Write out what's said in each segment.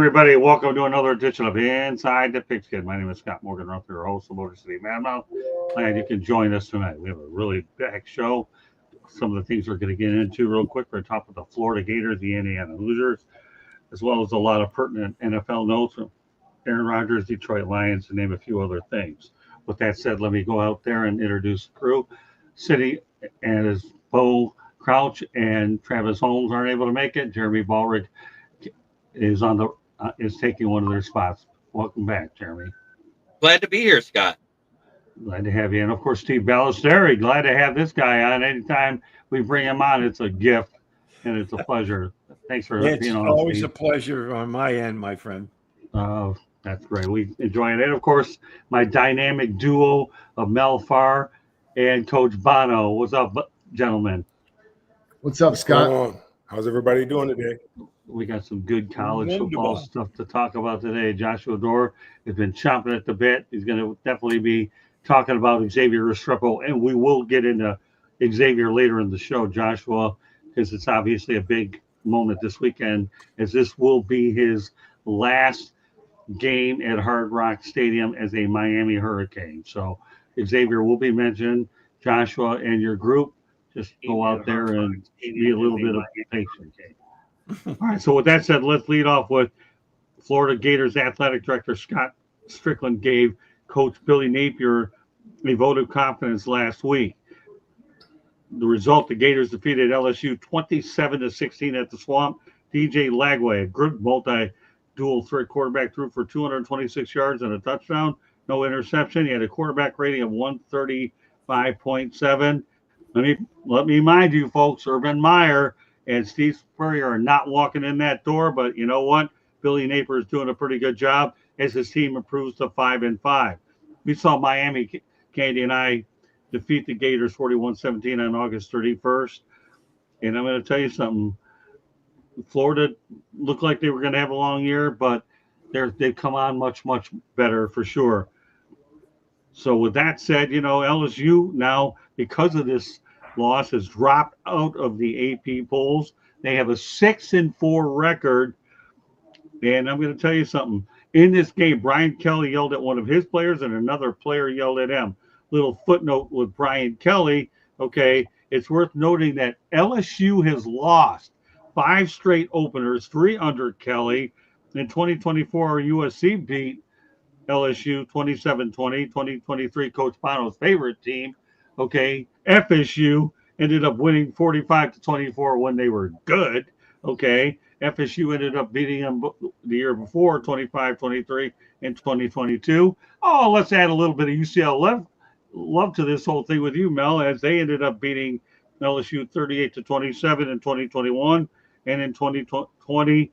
everybody. Welcome to another edition of Inside the Pigskin. My name is Scott Morgan, your host of Motor City Madmouth. Glad you can join us tonight. We have a really packed show. Some of the things we're going to get into real quick. We're talking about the Florida Gators, the Indiana Hoosiers, as well as a lot of pertinent NFL notes from Aaron Rodgers, Detroit Lions, to name a few other things. With that said, let me go out there and introduce the crew. City and as Bo Crouch and Travis Holmes aren't able to make it. Jeremy Ballrick is taking one of their spots. Welcome back, Jeremy. Glad to be here, Scott. Glad to have you. And of course, Steve Ballesteri. Glad to have this guy on. Anytime we bring him on, it's a gift and it's a pleasure. Thanks for being on. It's always a pleasure on my end, my friend. That's great. We enjoy it. And of course, my dynamic duo of Mel Farr and Coach Bono. What's up, gentlemen? What's up, Scott? How's everybody doing today? We got some good college football stuff to talk about today. Joshua Dorr has been chomping at the bit. He's going to definitely be talking about Xavier Restrepo, and we will get into Xavier later in the show, Joshua, because it's obviously a big moment this weekend, as this will be his last game at Hard Rock Stadium as a Miami Hurricane. So Xavier will be mentioned. Joshua and your group, just go out there and be a little bit of patient. All right, so with that said, let's lead off with Florida Gators Athletic Director Scott Strickland gave Coach Billy Napier a vote of confidence last week. The result, the Gators defeated LSU 27-16 at the Swamp. DJ Lagway, a good multi-dual threat quarterback, threw for 226 yards and a touchdown, no interception. He had a quarterback rating of 135.7. Let me remind you, folks, Urban Meyer and Steve Spurrier are not walking in that door, but you know what? Billy Napier is doing a pretty good job as his team improves to 5-5. We saw Miami, Candy and I, defeat the Gators 41-17 on August 31st. And I'm going to tell you something. Florida looked like they were going to have a long year, but they've come on much, much better for sure. So with that said, LSU now, because of this loss, has dropped out of the AP polls. They have a 6-4 record. And I'm going to tell you something. In this game, Brian Kelly yelled at one of his players and another player yelled at him. Little footnote with Brian Kelly. Okay, it's worth noting that LSU has lost 5 straight openers, 3 under Kelly. In 2024, USC beat LSU 27-20, 2023, Coach Bono's favorite team. Okay, FSU ended up winning 45-24 when they were good. Okay, FSU ended up beating them the year before, 25-23 in 2022. Oh, let's add a little bit of UCLA love to this whole thing with you, Mel, as they ended up beating LSU 38-27 in 2021, and in 2020,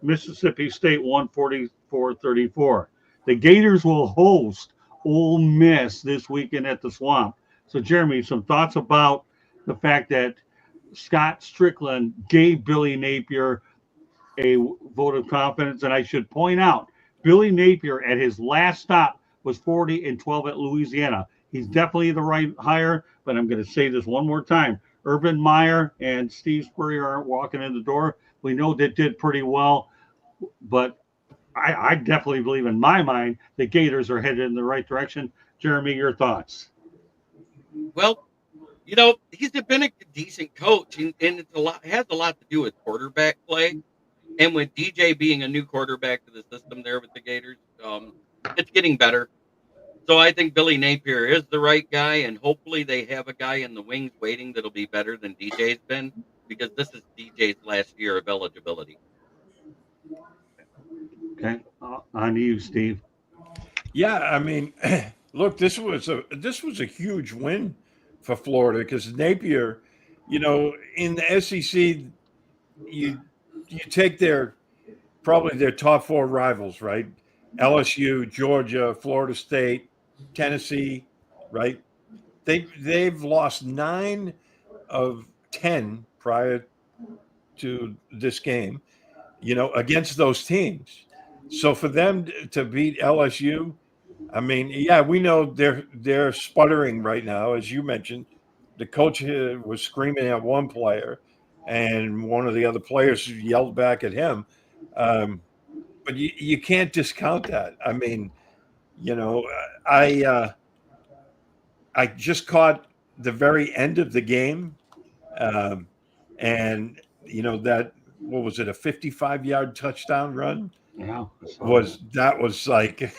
Mississippi State won 44-34. The Gators will host Ole Miss this weekend at the Swamp. So, Jeremy, some thoughts about the fact that Scott Strickland gave Billy Napier a vote of confidence. And I should point out, Billy Napier at his last stop was 40-12 at Louisiana. He's definitely the right hire, but I'm going to say this one more time. Urban Meyer and Steve Spurrier aren't walking in the door. We know they did pretty well, but I definitely believe in my mind the Gators are headed in the right direction. Jeremy, your thoughts? Well, he's been a decent coach, and it has a lot to do with quarterback play. And with DJ being a new quarterback to the system there with the Gators, it's getting better. So I think Billy Napier is the right guy, and hopefully they have a guy in the wings waiting that'll be better than DJ's been, because this is DJ's last year of eligibility. Okay, on to you, Steve. Yeah, I mean, look, this was a huge win for Florida because Napier, in the SEC, you take probably their top 4 rivals, right? LSU, Georgia, Florida State, Tennessee, right? They've lost 9 of 10 prior to this game, against those teams. So for them to beat LSU, I mean, yeah, we know they're sputtering right now, as you mentioned. The coach was screaming at one player, and one of the other players yelled back at him. But you can't discount that. I mean, you know, I just caught the very end of the game, um, and that, what was it, a 55-yard touchdown run? Yeah. That was like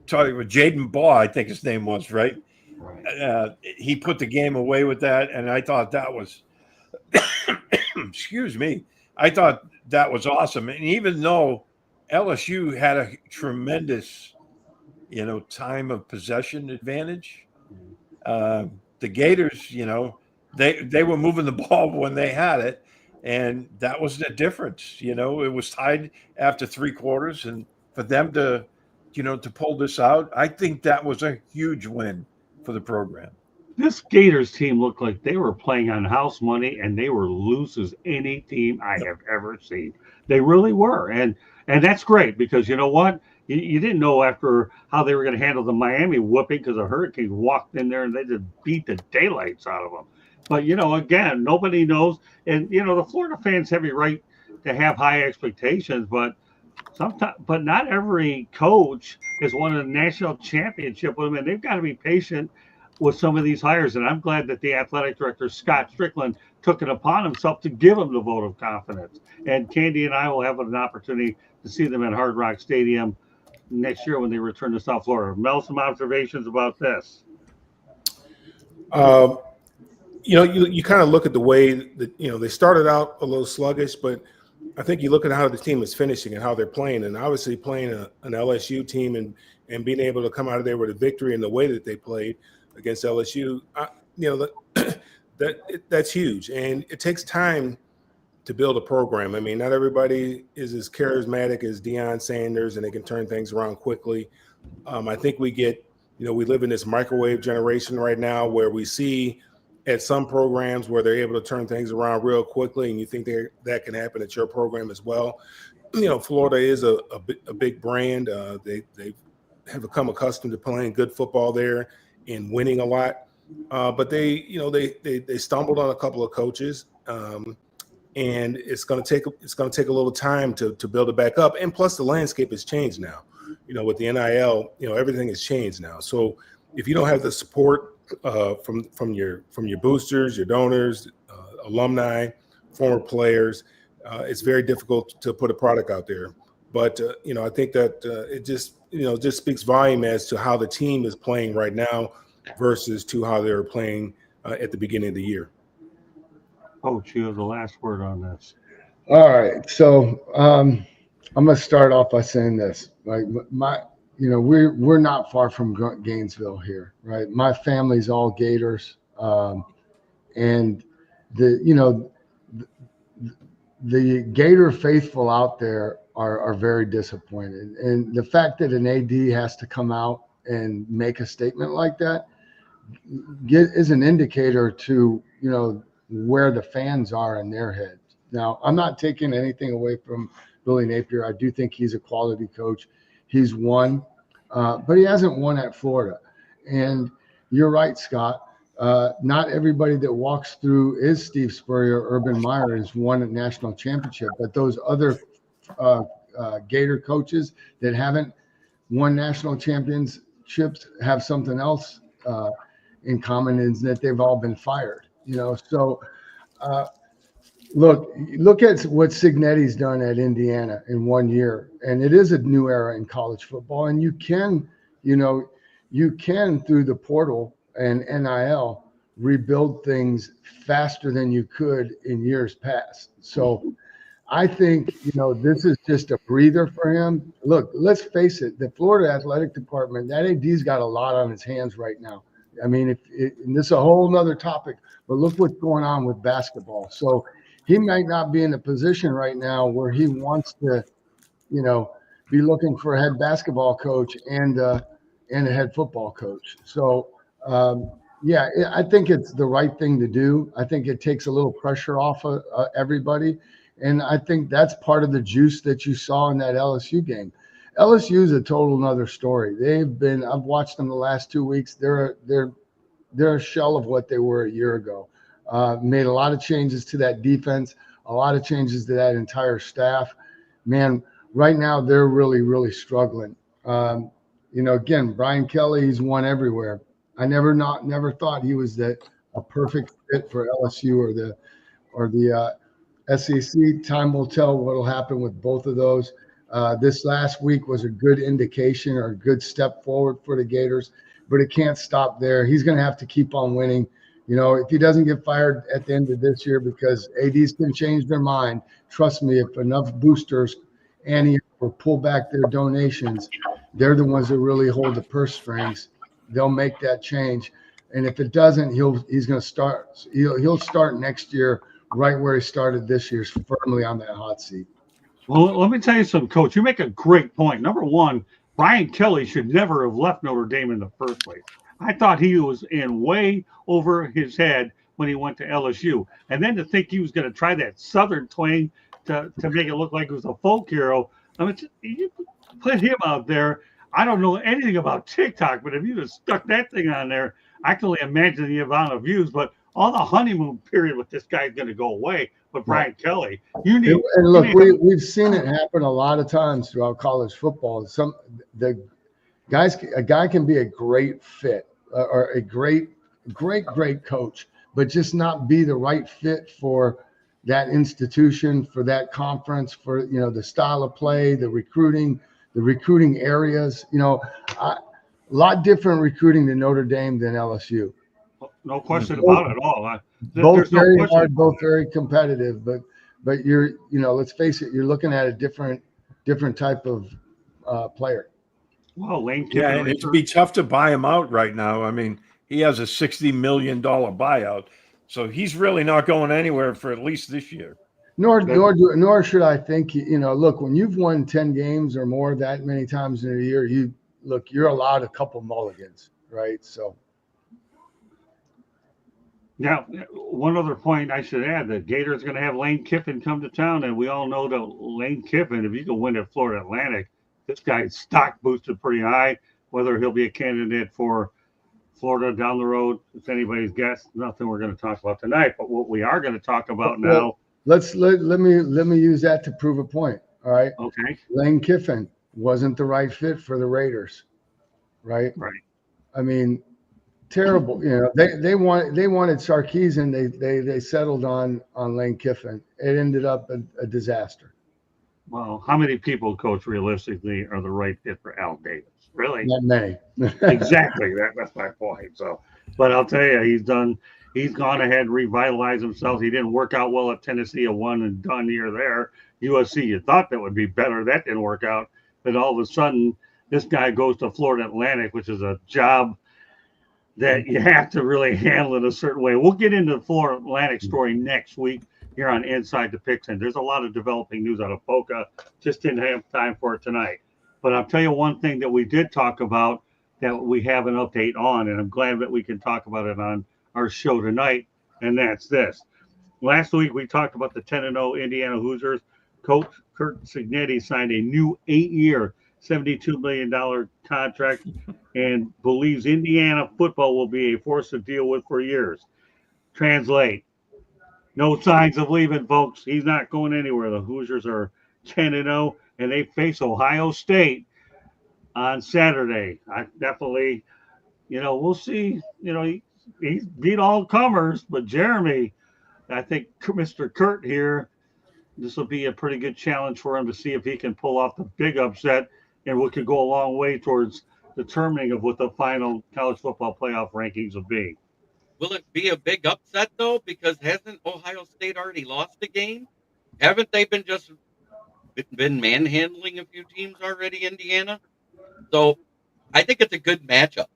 talking with Jaden Baugh, I think his name was, right? Right. He put the game away with that, and I thought that was excuse me, I thought that was awesome. And even though LSU had a tremendous time of possession advantage, the Gators, they were moving the ball when they had it, and that was the difference. It was tied after 3 quarters, and for them to pull this out, I think that was a huge win for the program. This Gators team looked like they were playing on house money, and they were loose as any team I have ever seen. They really were, and that's great, because you know what? You didn't know after how they were going to handle the Miami whooping, because the Hurricanes walked in there and they just beat the daylights out of them. But again, nobody knows, and the Florida fans have a right to have high expectations, but sometimes, but not every coach has won a national championship with them, and they've got to be patient with some of these hires. And I'm glad that the athletic director, Scott Strickland, took it upon himself to give them the vote of confidence. And Candy and I will have an opportunity to see them at Hard Rock Stadium next year when they return to South Florida. Mel, some observations about this? You kind of look at the way that, they started out a little sluggish, but I think you look at how the team is finishing and how they're playing, and obviously playing an LSU team and being able to come out of there with a victory in the way that they played against LSU, that's huge. And it takes time to build a program. I mean, not everybody is as charismatic as Deion Sanders, and they can turn things around quickly. I think we live in this microwave generation right now, where we see at some programs where they're able to turn things around real quickly, and you think that can happen at your program as well. Florida is a big brand. They have become accustomed to playing good football there and winning a lot. But they stumbled on a couple of coaches, and it's going to take a little time to build it back up. And plus, the landscape has changed now. With the NIL, everything has changed now. So if you don't have the support from your boosters, your donors, alumni, former players, it's very difficult to put a product out there. But I think that it just speaks volume as to how the team is playing right now versus to how they were playing at the beginning of the year. Coach, you have the last word on this. All right. So I'm going to start off by saying this. Like we're not far from Gainesville here, right? My family's all Gators, and the Gator faithful out there are very disappointed. And the fact that an AD has to come out and make a statement like that is an indicator to where the fans are in their heads. Now, I'm not taking anything away from Billy Napier. I do think he's a quality coach. He's won, but he hasn't won at Florida. And you're right, Scott. Not everybody that walks through is Steve Spurrier or Urban Meyer has won a national championship, but those other Gator coaches that haven't won national championships have something else in common, is that they've all been fired. So look at what Signetti's done at Indiana in 1 year, and it is a new era in college football. And you can through the portal and NIL rebuild things faster than you could in years past. So I think, this is just a breather for him. Look, let's face it, the Florida Athletic Department, that AD's got a lot on his hands right now. I mean, and this is a whole nother topic, but look what's going on with basketball. So he might not be in a position right now where he wants to, be looking for a head basketball coach and a head football coach. So, I think it's the right thing to do. I think it takes a little pressure off of everybody. And I think that's part of the juice that you saw in that LSU game. LSU is a total another story. I've watched them the last 2 weeks. They're a shell of what they were a year ago. Made a lot of changes to that defense, a lot of changes to that entire staff. man, right now they're really, really struggling. Again, Brian Kelly, he's won everywhere. I never thought he was a perfect fit for LSU or the SEC. Time will tell what will happen with both of those. This last week was a good indication or a good step forward for the Gators, but it can't stop there. He's going to have to keep on winning. If he doesn't get fired at the end of this year, because ADs can change their mind, trust me, if enough boosters or pull back their donations, they're the ones that really hold the purse strings. They'll make that change. And if it doesn't, he'll start next year right where he started this year, firmly on that hot seat. Well, let me tell you something, Coach. You make a great point. Number one, Brian Kelly should never have left Notre Dame in the first place. I thought he was in way over his head when he went to LSU. And then to think he was going to try that Southern twang to make it look like he was a folk hero. I mean, you put him out there. I don't know anything about TikTok, but if you just stuck that thing on there, I can only imagine the amount of views. But all the honeymoon period with this guy is going to go away. But Brian Kelly, you need. And look, we've seen it happen a lot of times throughout college football. A guy can be a great fit or a great coach, but just not be the right fit for that institution, for that conference, for the style of play, the recruiting areas. A lot different recruiting to Notre Dame than LSU. No question about it at all. Both very hard, both very competitive, but let's face it, you're looking at a different type of player. Well, Lane Kiffin. Yeah, and it'd be tough to buy him out right now. I mean, he has a $60 million buyout, so he's really not going anywhere for at least this year. Nor should I think. Look, when you've won 10 games or more that many times in a year, you're allowed a couple mulligans, right? So. Now, one other point I should add, the Gators going to have Lane Kiffin come to town, and we all know that Lane Kiffin, if you can win at Florida Atlantic, this guy's stock boosted pretty high. Whether he'll be a candidate for Florida down the road, it's anybody's guess. Nothing we're going to talk about tonight, but what we are going to talk about now. Let me use that to prove a point. All right. Okay. Lane Kiffin wasn't the right fit for the Raiders, right? Right. I mean, terrible. They wanted Sarkisian. They settled on Lane Kiffin. It ended up a disaster. Well, how many people, Coach, realistically are the right fit for Al Davis? Really? Not many. Exactly. That's my point. So, but I'll tell you, he's gone ahead and revitalized himself. He didn't work out well at Tennessee, a one and done year there. USC, you thought that would be better. That didn't work out. But all of a sudden, this guy goes to Florida Atlantic, which is a job that you have to really handle it a certain way. We'll get into the Florida Atlantic story next week here on Inside the Pigskin. There's a lot of developing news out of Boca. Just didn't have time for it tonight. But I'll tell you one thing that we did talk about that we have an update on, and I'm glad that we can talk about it on our show tonight, and that's this. Last week we talked about the 10-0 Indiana Hoosiers. Coach Kurt Cignetti signed a new 8-year, $72 million contract and believes Indiana football will be a force to deal with for years. Translate. No signs of leaving, folks. He's not going anywhere. The Hoosiers are 10-0, and they face Ohio State on Saturday. I definitely, we'll see. He beat all comers, but Jeremy, I think Mr. Kurt here, this will be a pretty good challenge for him to see if he can pull off the big upset, and what could go a long way towards determining of what the final college football playoff rankings will be. Will it be a big upset, though? Because hasn't Ohio State already lost a game? Haven't they been manhandling a few teams already, Indiana? So I think it's a good matchup.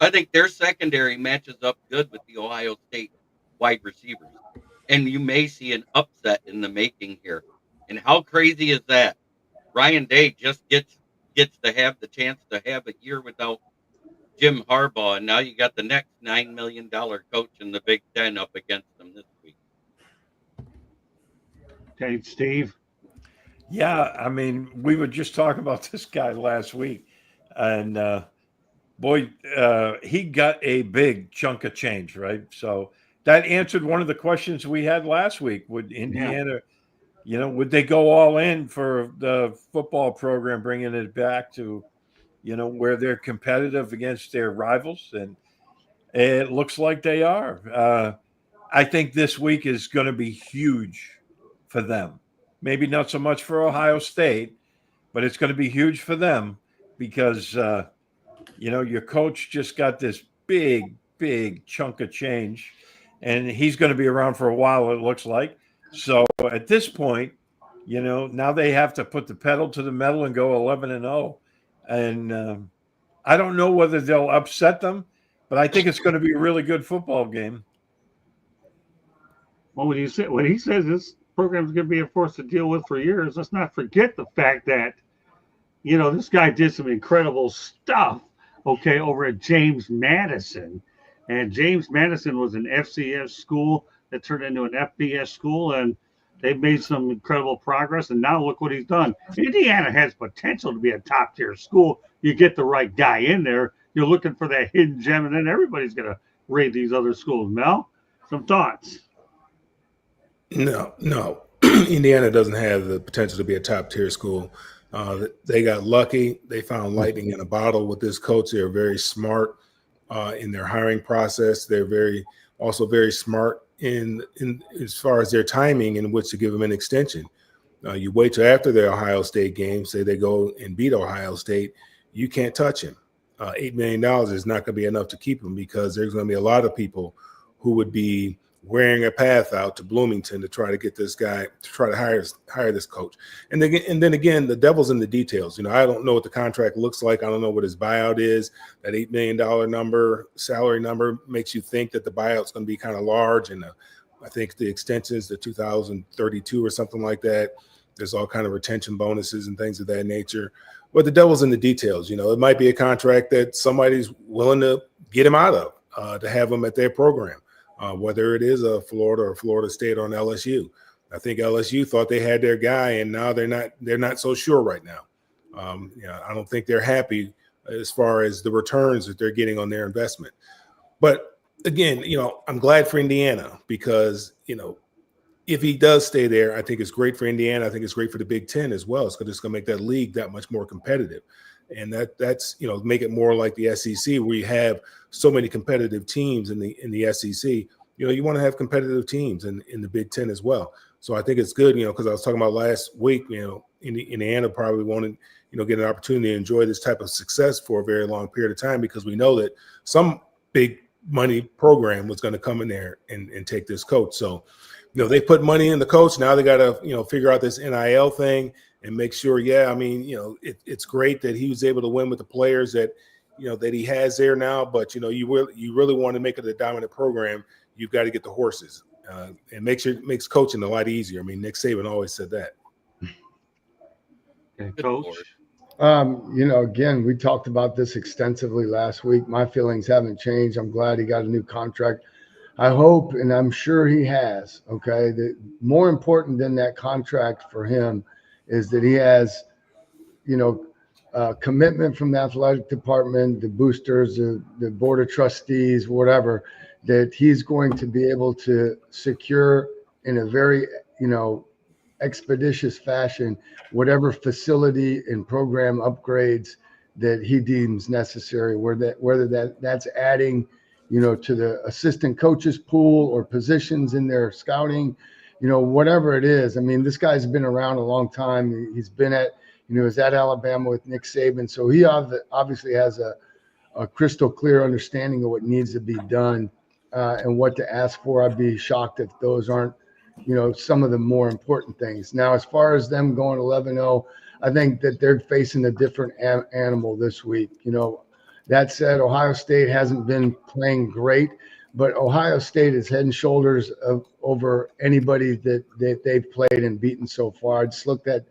I think their secondary matches up good with the Ohio State wide receivers. And you may see an upset in the making here. And how crazy is that? Ryan Day just gets to have the chance to have a year without Jim Harbaugh, and now you got the next $9 million coach in the Big Ten up against them this week. Okay, Steve. Yeah, I mean, we were just talking about this guy last week, and he got a big chunk of change, right? So that answered one of the questions we had last week. Would Indiana, would they go all in for the football program, bringing it back to, where they're competitive against their rivals? And it looks like they are. I think this week is going to be huge for them. Maybe not so much for Ohio State, but it's going to be huge for them because, your coach just got this big, big chunk of change, and he's going to be around for a while, it looks like. So at this point, now they have to put the pedal to the metal and go 11-0. And I don't know whether they'll upset them, but I think it's going to be a really good football game. Well, when he says this program's going to be a force to deal with for years, let's not forget the fact that, this guy did some incredible stuff, okay, over at James Madison. And James Madison was an FCS school that turned into an FBS school, and they've made some incredible progress. And now look what he's done. Indiana has potential to be a top-tier school. You get the right guy in there. You're looking for that hidden gem, and then everybody's going to raid these other schools. Mel, some thoughts? No. Indiana doesn't have the potential to be a top-tier school. They got lucky. They found lightning in a bottle with this coach. They're very smart in their hiring process. They're also very smart in as far as their timing in which to give them an extension. You wait till after the Ohio State game, say they go and beat Ohio State, you can't touch him. $8 million is not going to be enough to keep him because there's going to be a lot of people who would be wearing a path out to Bloomington to try to get this guy, to try to hire this coach. And then again, the devil's in the details. I don't know what the contract looks like. I don't know what his buyout is. That $8 million salary number makes you think that the buyout's going to be kind of large. And I think the extension is to 2032 or something like that. There's all kind of retention bonuses and things of that nature. But the devil's in the details. It might be a contract that somebody's willing to get him out of to have him at their program. Whether it is a Florida or Florida State or an LSU. I think LSU thought they had their guy, and now they're not so sure right now. I don't think they're happy as far as the returns that they're getting on their investment. But again, I'm glad for Indiana because, if he does stay there, I think it's great for Indiana. I think it's great for the Big Ten as well. It's going to make that league that much more competitive. And that's make it more like the SEC where you have so many competitive teams in the SEC. You want to have competitive teams in the Big Ten as well. So I think it's good, because I was talking about last week, Indiana probably wanted, get an opportunity to enjoy this type of success for a very long period of time because we know that some big money program was going to come in there and take this coach. So, they put money in the coach. Now they got to, figure out this NIL thing and make sure, it's great that he was able to win with the players that, that he has there now. But, you really want to make it a dominant program. You've got to get the horses and makes coaching a lot easier. I mean, Nick Saban always said that. Okay, Coach. Again, we talked about this extensively last week. My feelings haven't changed. I'm glad he got a new contract. I hope, and I'm sure he has, okay, that more important than that contract for him is that he has, commitment from the athletic department, the boosters, the board of trustees, whatever, that he's going to be able to secure in a very, expeditious fashion, whatever facility and program upgrades that he deems necessary, whether that's adding, to the assistant coaches pool or positions in their scouting, whatever it is. I mean, this guy's been around a long time. He's been was at Alabama with Nick Saban. So he obviously has a crystal clear understanding of what needs to be done and what to ask for. I'd be shocked if those aren't, some of the more important things. Now, as far as them going 11-0, I think that they're facing a different animal this week. That said, Ohio State hasn't been playing great, but Ohio State is head and shoulders over anybody that they've played and beaten so far. I just looked at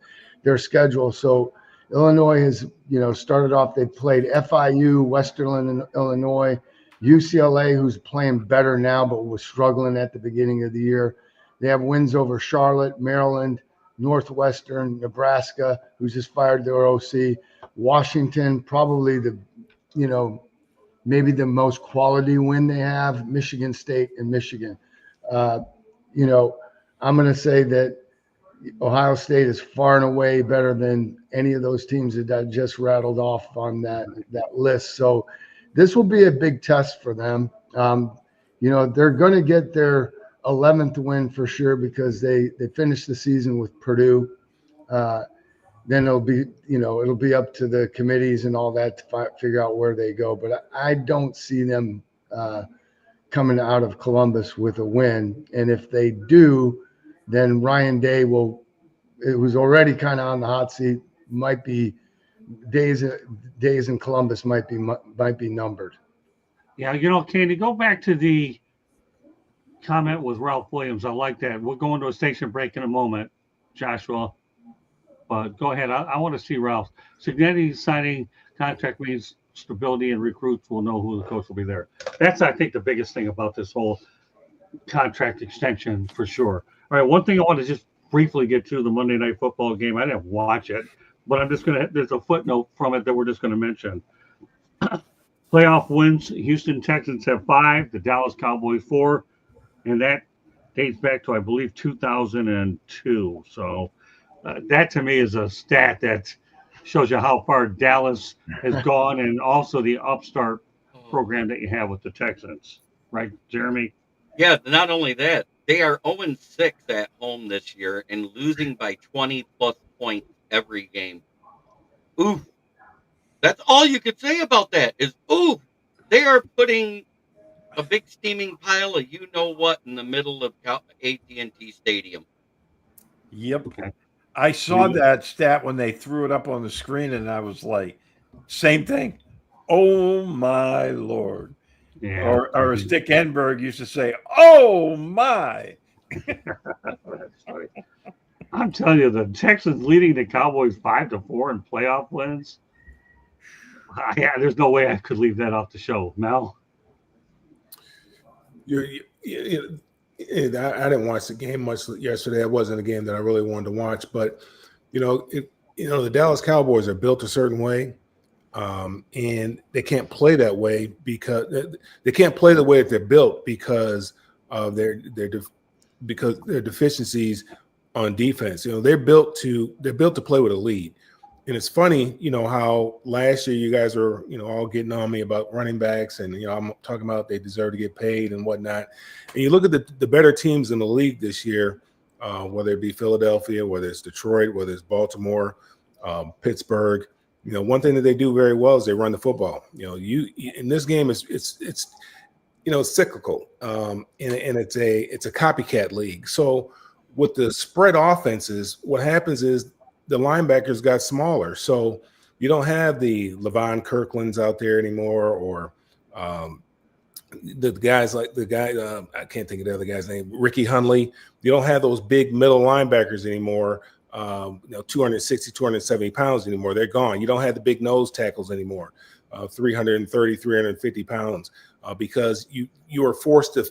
their schedule. So Illinois has, started off, they played FIU, Western Illinois, UCLA, who's playing better now, but was struggling at the beginning of the year. They have wins over Charlotte, Maryland, Northwestern, Nebraska, who's just fired their OC, Washington, probably maybe the most quality win they have, Michigan State and Michigan. I'm going to say that, Ohio State is far and away better than any of those teams that I just rattled off on that list. So this will be a big test for them. They're going to get their 11th win for sure because they finished the season with Purdue. Then it'll be up to the committees and all that to figure out where they go. But I don't see them coming out of Columbus with a win. And if they do, then Ryan Day who's already kind of on the hot seat, might be days in Columbus might be numbered. Yeah, Candy, go back to the comment with Ralph Williams. I like that. We're going to a station break in a moment, Joshua. But go ahead. I want to see Ralph. Signetti signing contract means stability, and recruits will know who the coach will be there. That's, I think, the biggest thing about this whole contract extension for sure. All right, one thing I want to just briefly get to the Monday Night Football game. I didn't watch it, but there's a footnote from it that we're just going to mention. Playoff wins. Houston Texans have 5, the Dallas Cowboys 4, and that dates back to, I believe, 2002. So that to me is a stat that shows you how far Dallas has gone, and also the upstart program that you have with the Texans. Right, Jeremy? Yeah, not only that, they are 0-6 at home this year and losing by 20-plus points every game. Oof. That's all you could say about that is, oof. They are putting a big steaming pile of you-know-what in the middle of AT&T Stadium. Yep. Okay. I saw that stat when they threw it up on the screen, and I was like, same thing. Oh, my Lord. Yeah. Or as Dick Enberg used to say, oh, my. I'm telling you, the Texans leading the Cowboys 5-4 in playoff wins. Yeah, there's no way I could leave that off the show. Mel? I didn't watch the game much yesterday. It wasn't a game that I really wanted to watch, but the Dallas Cowboys are built a certain way, and they can't play that way because they can't play the way that they're built because of their deficiencies on defense. They're built to play with a lead. And it's funny, how last year you guys were, all getting on me about running backs, and I'm talking about they deserve to get paid and whatnot. And you look at the better teams in the league this year, whether it be Philadelphia, whether it's Detroit, whether it's Baltimore, Pittsburgh. One thing that they do very well is they run the football. You in this game it's cyclical, and it's a copycat league. So with the spread offenses, what happens is the linebackers got smaller. So you don't have the Levon Kirklands out there anymore, or the guys like the guy, I can't think of the other guy's name, Ricky Hundley. You don't have those big middle linebackers anymore, 260, 270 pounds anymore. They're gone. You don't have the big nose tackles anymore, 330, 350 pounds, because you are forced to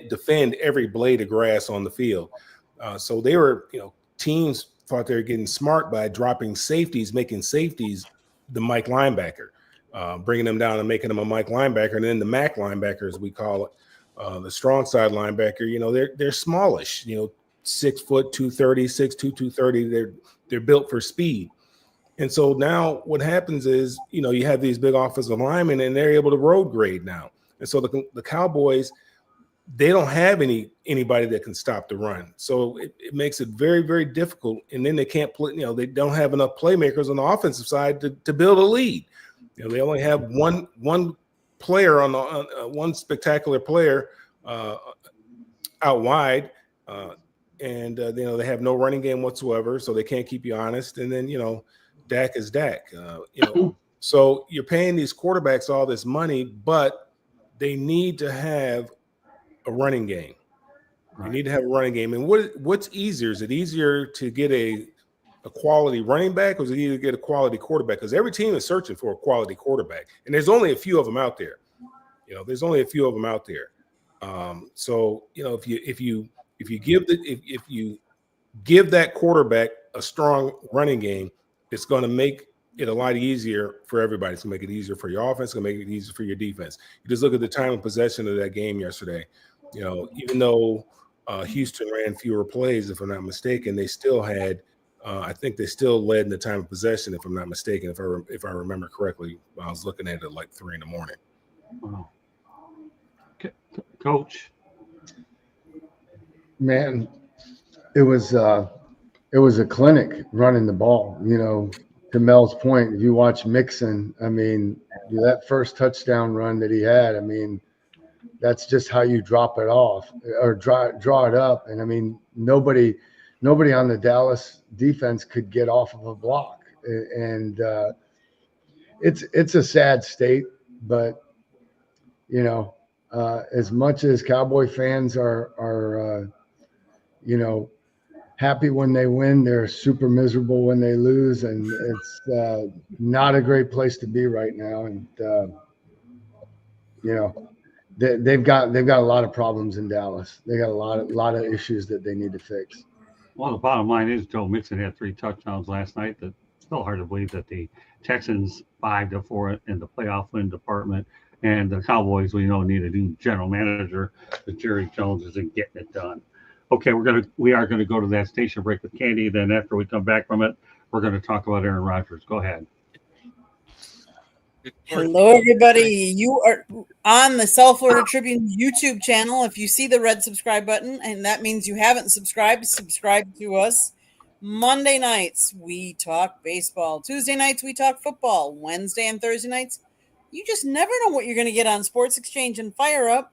defend every blade of grass on the field. So they were, teams thought they were getting smart by dropping safeties, making safeties the Mike linebacker, bringing them down and making them a Mike linebacker. And then the Mac linebacker, as we call it, the strong side linebacker, they're smallish, 6 foot, 230, 6'2", 230. They're built for speed. And so now what happens is, you have these big offensive linemen, and they're able to road grade now. And so the Cowboys, they don't have anybody that can stop the run. So it makes it very, very difficult. And then they can't play, they don't have enough playmakers on the offensive side to build a lead. They only have one player on one spectacular player out wide. And they have no running game whatsoever, so they can't keep you honest. And then, Dak is Dak. So you're paying these quarterbacks all this money, but they need to have a running game. You need to have a running game. And what's easier? Is it easier to get a quality running back, or is it easier to get a quality quarterback? Because every team is searching for a quality quarterback, and there's only a few of them out there. So if you give that quarterback a strong running game, it's going to make it a lot easier for everybody. It's going to make it easier for your offense. It's going to make it easier for your defense. You just look at the time of possession of that game yesterday. Even though Houston ran fewer plays, if I'm not mistaken. They still had, I think they still led in the time of possession, if I'm not mistaken, if I remember correctly. I was looking at it like 3 in the morning. Wow. Coach. Man, it was a clinic running the ball. You know, to Mel's point, if you watch Mixon, I mean, that first touchdown run that he had, I mean, that's just how you drop it off or draw it up. And I mean, nobody on the Dallas defense could get off of a block. And it's a sad state, but you know, as much as Cowboy fans are you know, happy when they win, they're super miserable when they lose, and it's not a great place to be right now. And you know, they've got a lot of problems in Dallas. They got a lot of issues that they need to fix. Well, the bottom line is Joe Mixon had 3 touchdowns last night. That's still hard to believe that the Texans 5-4 in the playoff win department, and the Cowboys, we know, need a new general manager. But Jerry Jones isn't getting it done. Okay, we are gonna go to that station break with Candy. Then after we come back from it, we're gonna talk about Aaron Rodgers. Go ahead. Hello, everybody. You are on the South Florida Tribune YouTube channel. If you see the red subscribe button, and that means you haven't subscribe to us. Monday nights, we talk baseball. Tuesday nights, we talk football. Wednesday and Thursday nights, you just never know what you're going to get on Sports Exchange and Fire Up.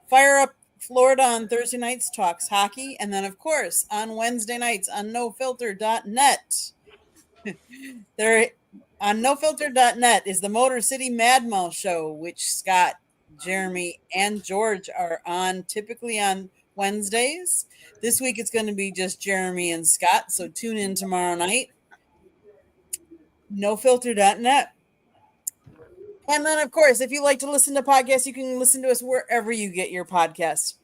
Fire Up Florida on Thursday nights talks hockey. And then, of course, on Wednesday nights on nofilter.net. On nofilter.net is the Motor City Mad Mall show, which Scott, Jeremy, and George are on typically on Wednesdays. This week it's going to be just Jeremy and Scott, so tune in tomorrow night. Nofilter.net. And then, of course, if you like to listen to podcasts, you can listen to us wherever you get your podcasts.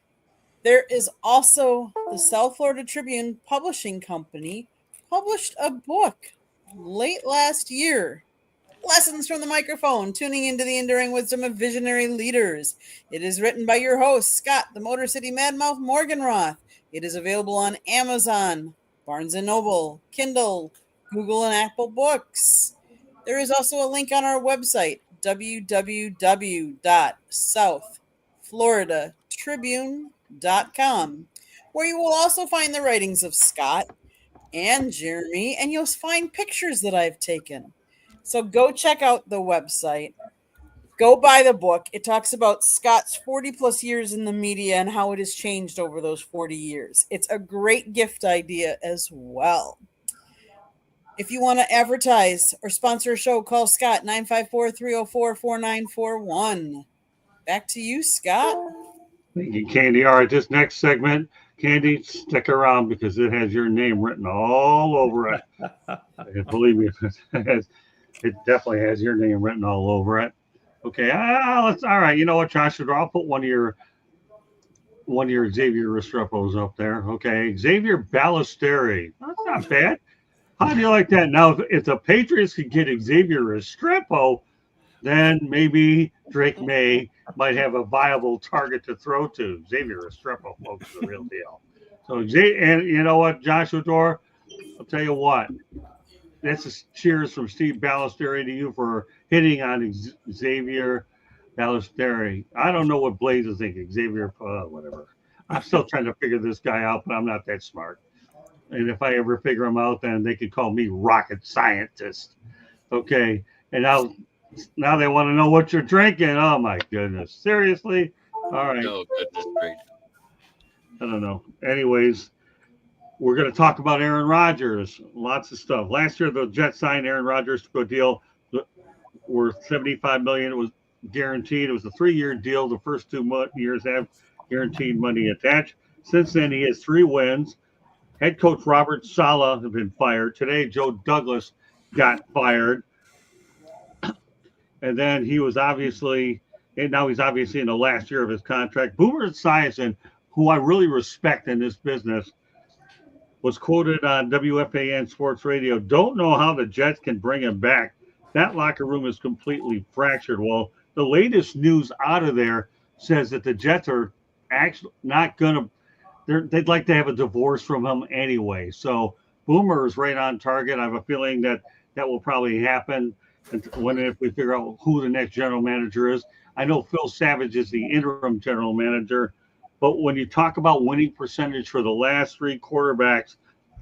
There is also the South Florida Tribune Publishing Company published a book late last year. Lessons from the Microphone, tuning into the enduring wisdom of visionary leaders. It is written by your host, Scott, the Motor City Madmouth Morganroth. It is available on Amazon, Barnes & Noble, Kindle, Google, and Apple Books. There is also a link on our website, www.southfloridatribune.com, where you will also find the writings of Scott and Jeremy, and you'll find pictures that I've taken. So go check out the website. Go buy the book. It talks about Scott's 40 plus years in the media and how it has changed over those 40 years. It's a great gift idea as well. If you want to advertise or sponsor a show, call Scott 954-304-4941. Back to you, Scott. Thank you, Candy. All right, this next segment, Candy, stick around because it has your name written all over it. And believe me, it definitely has your name written all over it. Okay, all right. You know what, Joshua? I'll put one of your Xavier Restrepos up there. Okay, Xavier Ballesteri. That's not bad. How do you like that? Now, if the Patriots could get Xavier Restrepo, then maybe Drake May might have a viable target to throw to. Xavier Restrepo, folks, is the real deal. So, and you know what, Joshua Dore? I'll tell you what. That's a cheers from Steve Ballesteri to you for hitting on Xavier Ballesteri. I don't know what Blazes think. Xavier, whatever. I'm still trying to figure this guy out, but I'm not that smart. And if I ever figure him out, then they could call me rocket scientist. Okay. And now they want to know what you're drinking. Oh, my goodness. Seriously? All right. No, goodness gracious. I don't know. Anyways, we're going to talk about Aaron Rodgers. Lots of stuff. Last year, the Jets signed Aaron Rodgers to a deal worth $75 million. It was guaranteed. It was a 3-year deal. The first 2 years have guaranteed money attached. Since then, he has 3 wins. Head coach Robert Saleh has been fired. Today, Joe Douglas got fired. And then he was obviously, and now he's obviously in the last year of his contract. Boomer Esiason, who I really respect in this business, was quoted on WFAN Sports Radio. Don't know how the Jets can bring him back. That locker room is completely fractured. Well, the latest news out of there says that the Jets are actually not going to they'd like to have a divorce from him anyway. So Boomer is right on target. I have a feeling that that will probably happen when if we figure out who the next general manager is. I know Phil Savage is the interim general manager, but when you talk about winning percentage for the last three quarterbacks,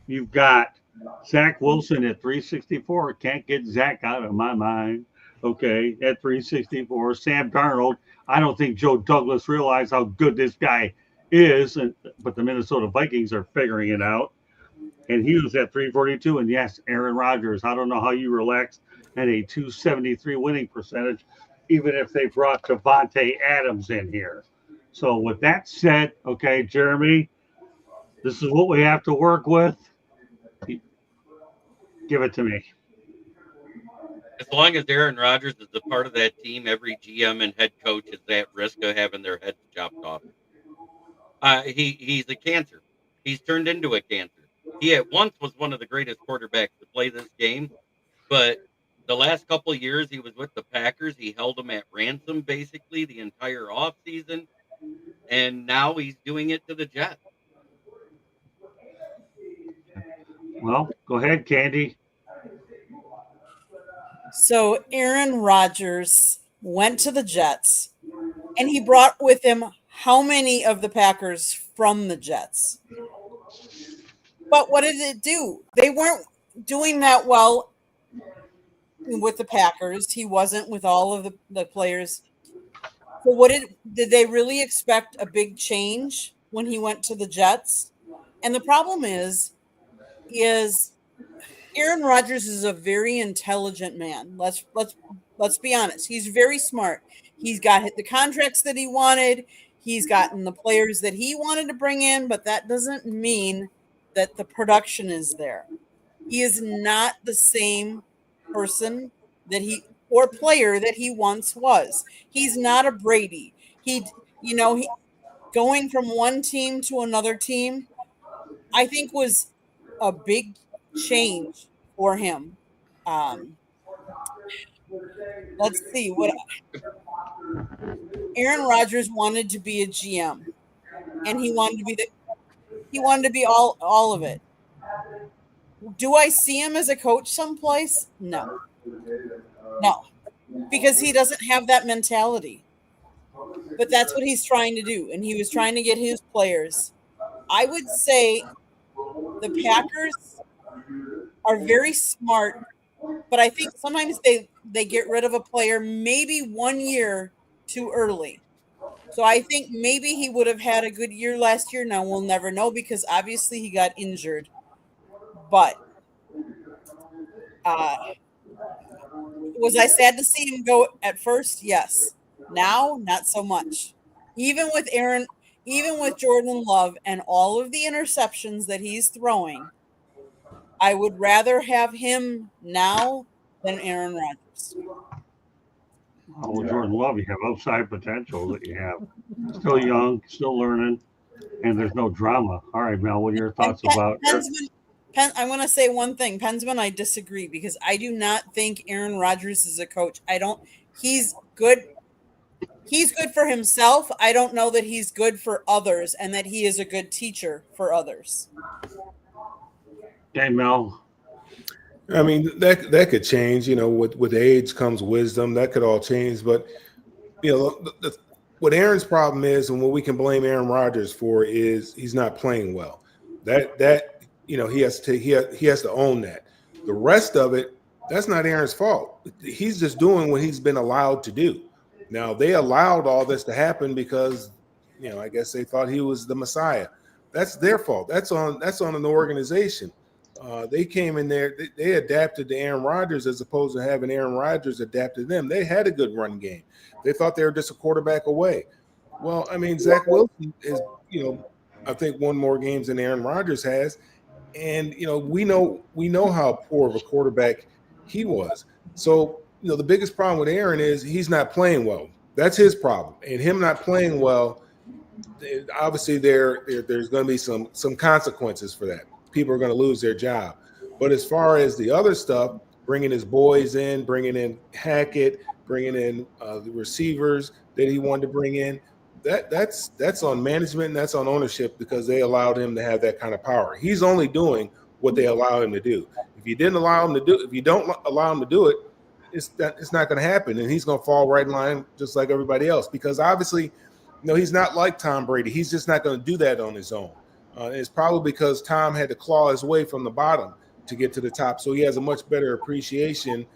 you've got Zach Wilson at 364. Can't get Zach out of my mind. Okay, at 364. Sam Darnold. I don't think Joe Douglas realized how good this guy is, but the Minnesota Vikings are figuring it out. And he was at 342. And yes, Aaron Rodgers. I don't know how you relax at a 273 winning percentage, even if they brought Devontae Adams in here. So with that said, okay, Jeremy, this is what we have to work with. Give it to me. As long as Aaron Rodgers is a part of that team, every GM and head coach is at risk of having their heads chopped off. He's a cancer. He's turned into a cancer. He at once was one of the greatest quarterbacks to play this game, but the last couple of years he was with the Packers. He held them at ransom basically the entire offseason, and now he's doing it to the Jets. Well, go ahead, Candy. So Aaron Rodgers went to the Jets, and he brought with him how many of the Packers from the Jets? But what did it do? They weren't doing that well with the Packers. He wasn't with all of the players. So what did they really expect a big change when he went to the Jets? And the problem is Aaron Rodgers is a very intelligent man. Let's be honest. He's very smart. He's got the contracts that he wanted. He's gotten the players that he wanted to bring in, but that doesn't mean that the production is there. He is not the same person that he or player that he once was. He's not a Brady. He going from one team to another team, I think was a big change for him. Let's see what Aaron Rodgers wanted to be a GM, and he wanted to be all of it. Do I see him as a coach someplace? No, because he doesn't have that mentality. But that's what he's trying to do, and he was trying to get his players. I would say the Packers are very smart, but I think sometimes they get rid of a player maybe 1 year too early. So I think maybe he would have had a good year last year. Now we'll never know because obviously he got injured. But was I sad to see him go at first? Yes. Now, not so much. Even with Jordan Love and all of the interceptions that he's throwing, I would rather have him now than Aaron Rodgers. Oh, well, Jordan Love, you have upside potential that you have. Still young, still learning, and there's no drama. All right, Mel, what are your thoughts about I want to say one thing. Pensman, I disagree because I do not think Aaron Rodgers is a coach. He's good. He's good for himself. I don't know that he's good for others and that he is a good teacher for others. Okay, Mel? I mean, that could change. With age comes wisdom. That could all change. But what Aaron's problem is, and what we can blame Aaron Rodgers for, is he's not playing well. That he has to own that. The rest of it, that's not Aaron's fault. He's just doing what he's been allowed to do. Now, they allowed all this to happen because, I guess they thought he was the Messiah. That's their fault. That's on an organization. They came in there. They adapted to Aaron Rodgers as opposed to having Aaron Rodgers adapt to them. They had a good run game. They thought they were just a quarterback away. Well, I mean, Zach Wilson is, I think won more games than Aaron Rodgers has. And, we know how poor of a quarterback he was. So, the biggest problem with Aaron is he's not playing well. That's his problem. And him not playing well, obviously there's going to be some consequences for that. People are going to lose their job. But as far as the other stuff, bringing his boys in, bringing in Hackett, bringing in the receivers that he wanted to bring in, that's on management and that's on ownership because they allowed him to have that kind of power. He's only doing what they allow him to do. If you don't allow him to do it, it's not going to happen, and he's going to fall right in line just like everybody else. Because obviously, he's not like Tom Brady. He's just not going to do that on his own. It's probably because Tom had to claw his way from the bottom to get to the top, so he has a much better appreciation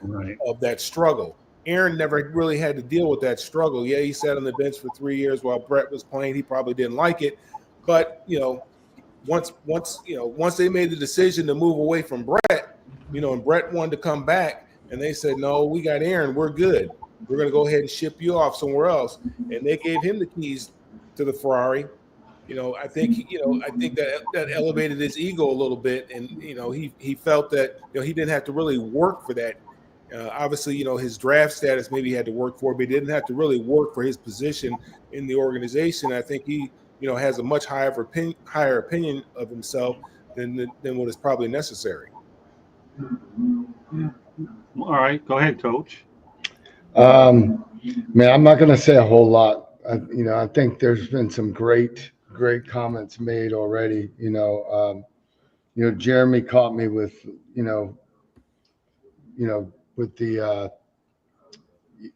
of that struggle. Aaron never really had to deal with that struggle. Yeah, he sat on the bench for 3 years while Brett was playing. He probably didn't like it, but once they made the decision to move away from Brett, and Brett wanted to come back, and they said, "No, we got Aaron. We're good. We're going to go ahead and ship you off somewhere else," and they gave him the keys to the Ferrari. I think that elevated his ego a little bit, and he felt that he didn't have to really work for that. Obviously, his draft status maybe he had to work for, but he didn't have to really work for his position in the organization. I think he has a much higher opinion of himself than what is probably necessary. All right, go ahead, Coach. Man, I'm not going to say a whole lot. I think there's been some great comments made already. Jeremy caught me with,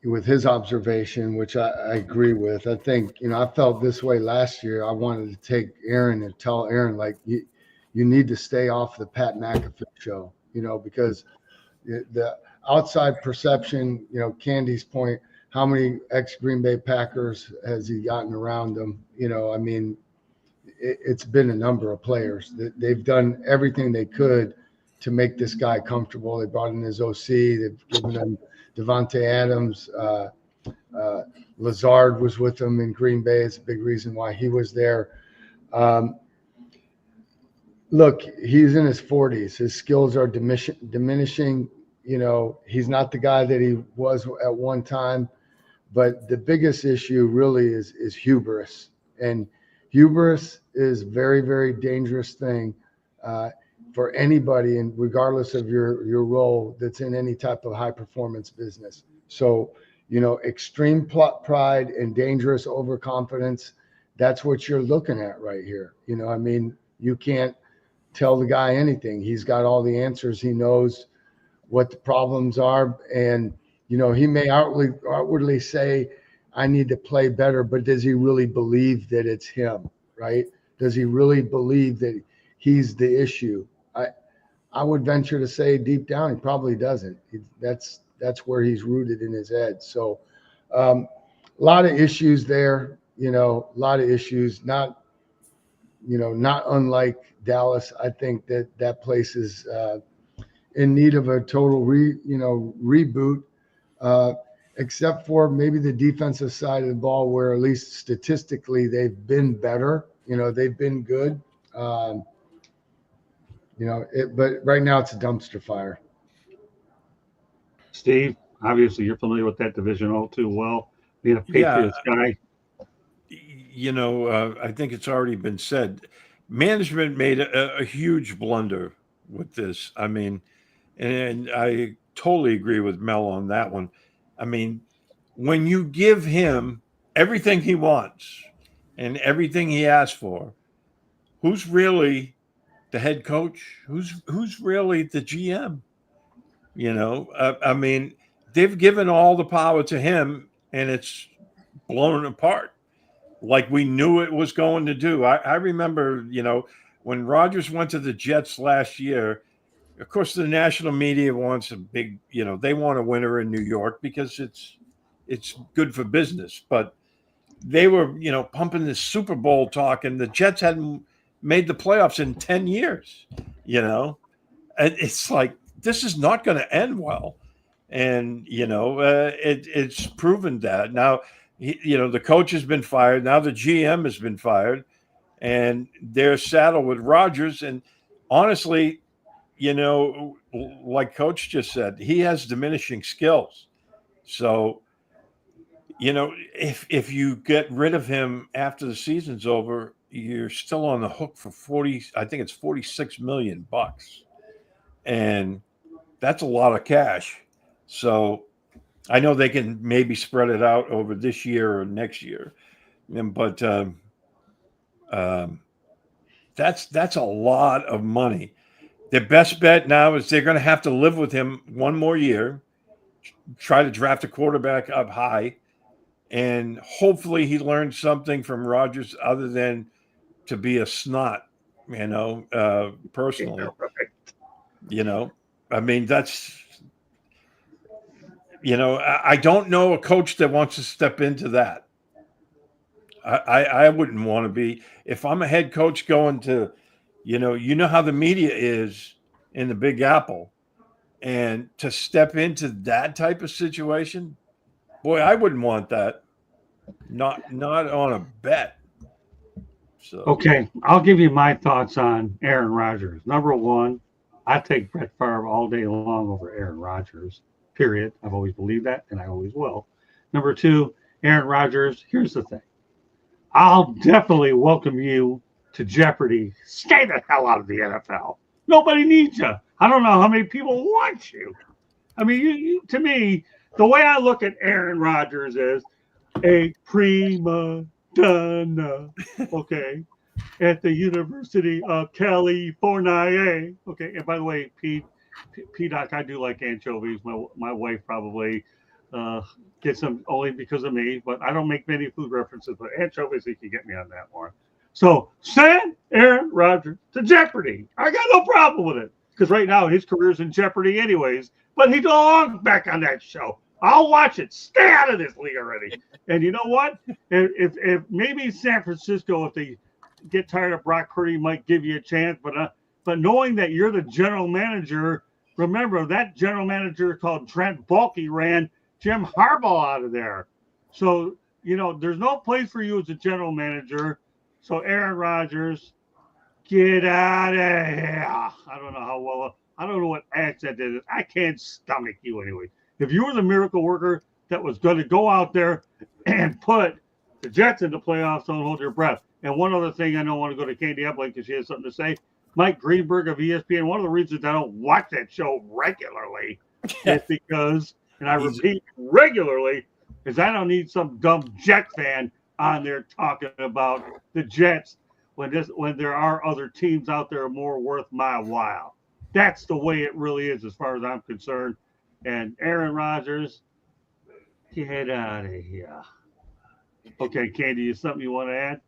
with his observation, which I agree with. I think, I felt this way last year. I wanted to take Aaron and tell Aaron, like, you need to stay off the Pat McAfee show, because the outside perception, Candy's point, how many ex-Green Bay Packers has he gotten around him? I mean, it's been a number of players. They've done everything they could to make this guy comfortable. They brought in his OC. They've given him Devontae Adams. Lazard was with him in Green Bay. It's a big reason why he was there. Look, he's in his 40s. His skills are diminishing. He's not the guy that he was at one time. But the biggest issue really is hubris. And hubris is a very, very dangerous thing for anybody, and regardless of your role that's in any type of high performance business. So, extreme pride and dangerous overconfidence, that's what you're looking at right here. I mean, you can't tell the guy anything. He's got all the answers. He knows what the problems are. And, he may outwardly say, I need to play better, but does he really believe that it's him, right? Does he really believe that he's the issue? I would venture to say deep down, he probably doesn't. That's where he's rooted in his head. So a lot of issues there, a lot of issues, not unlike Dallas. I think that place is in need of a total reboot, except for maybe the defensive side of the ball, where at least statistically they've been better. They've been good. But right now it's a dumpster fire. Steve, obviously you're familiar with that division all too well, being a Patriots guy. I think it's already been said. Management made a huge blunder with this. I mean, and I totally agree with Mel on that one. I mean, when you give him everything he wants and everything he asks for, who's really the head coach? Who's really the GM? I mean, they've given all the power to him, and it's blown apart like we knew it was going to do. I remember, when Rodgers went to the Jets last year. Of course, the national media wants a big, they want a winner in New York because it's good for business. But they were, pumping this Super Bowl talk, and the Jets hadn't made the playoffs in 10 years, And it's like, this is not going to end well. And, it's proven that. Now, the coach has been fired. Now the GM has been fired. And they're saddled with Rodgers. And honestly, like Coach just said, he has diminishing skills. So, if you get rid of him after the season's over, you're still on the hook for $46 million. And that's a lot of cash. So I know they can maybe spread it out over this year or next year. But that's a lot of money. Their best bet now is they're going to have to live with him one more year, try to draft a quarterback up high, and hopefully he learns something from Rodgers other than to be a snot, personally. I mean, that's, I don't know a coach that wants to step into that. I wouldn't want to be. If I'm a head coach going to, how the media is in the Big Apple, and to step into that type of situation, boy, I wouldn't want that. Not on a bet. So Okay, I'll give you my thoughts on Aaron Rodgers. Number one, I take Brett Favre all day long over Aaron Rodgers. Period. I've always believed that, and I always will. Number two, Aaron Rodgers. Here's the thing. I'll definitely welcome you to Jeopardy. Stay the hell out of the NFL. Nobody needs you. I don't know how many people want you. I mean, you to me, the way I look at Aaron Rodgers is a prima donna, okay, at the University of California. Okay, and by the way, P-Doc, I do like anchovies. My wife probably gets them only because of me, but I don't make many food references, but anchovies, you can get me on that one. So send Aaron Rodgers to Jeopardy. I got no problem with it because right now his career's in jeopardy anyways, but he belongs back on that show. I'll watch it. Stay out of this league already. And you know what? If maybe San Francisco, if they get tired of Brock Purdy, might give you a chance. But knowing that you're the general manager, remember that general manager called Trent Baalke ran Jim Harbaugh out of there. So, there's no place for you as a general manager. So Aaron Rodgers, get out of here. I don't know what accent it is. I can't stomach you anyway. If you were the miracle worker that was going to go out there and put the Jets in the playoffs, don't hold your breath. And one other thing, I don't want to go to Candy Epling because she has something to say. Mike Greenberg of ESPN, one of the reasons I don't watch that show regularly is because, and I repeat regularly, is I don't need some dumb Jet fan on there talking about the Jets when there are other teams out there more worth my while. That's the way it really is as far as I'm concerned. And Aaron Rodgers, get out of here. Okay, Candy, is something you want to add?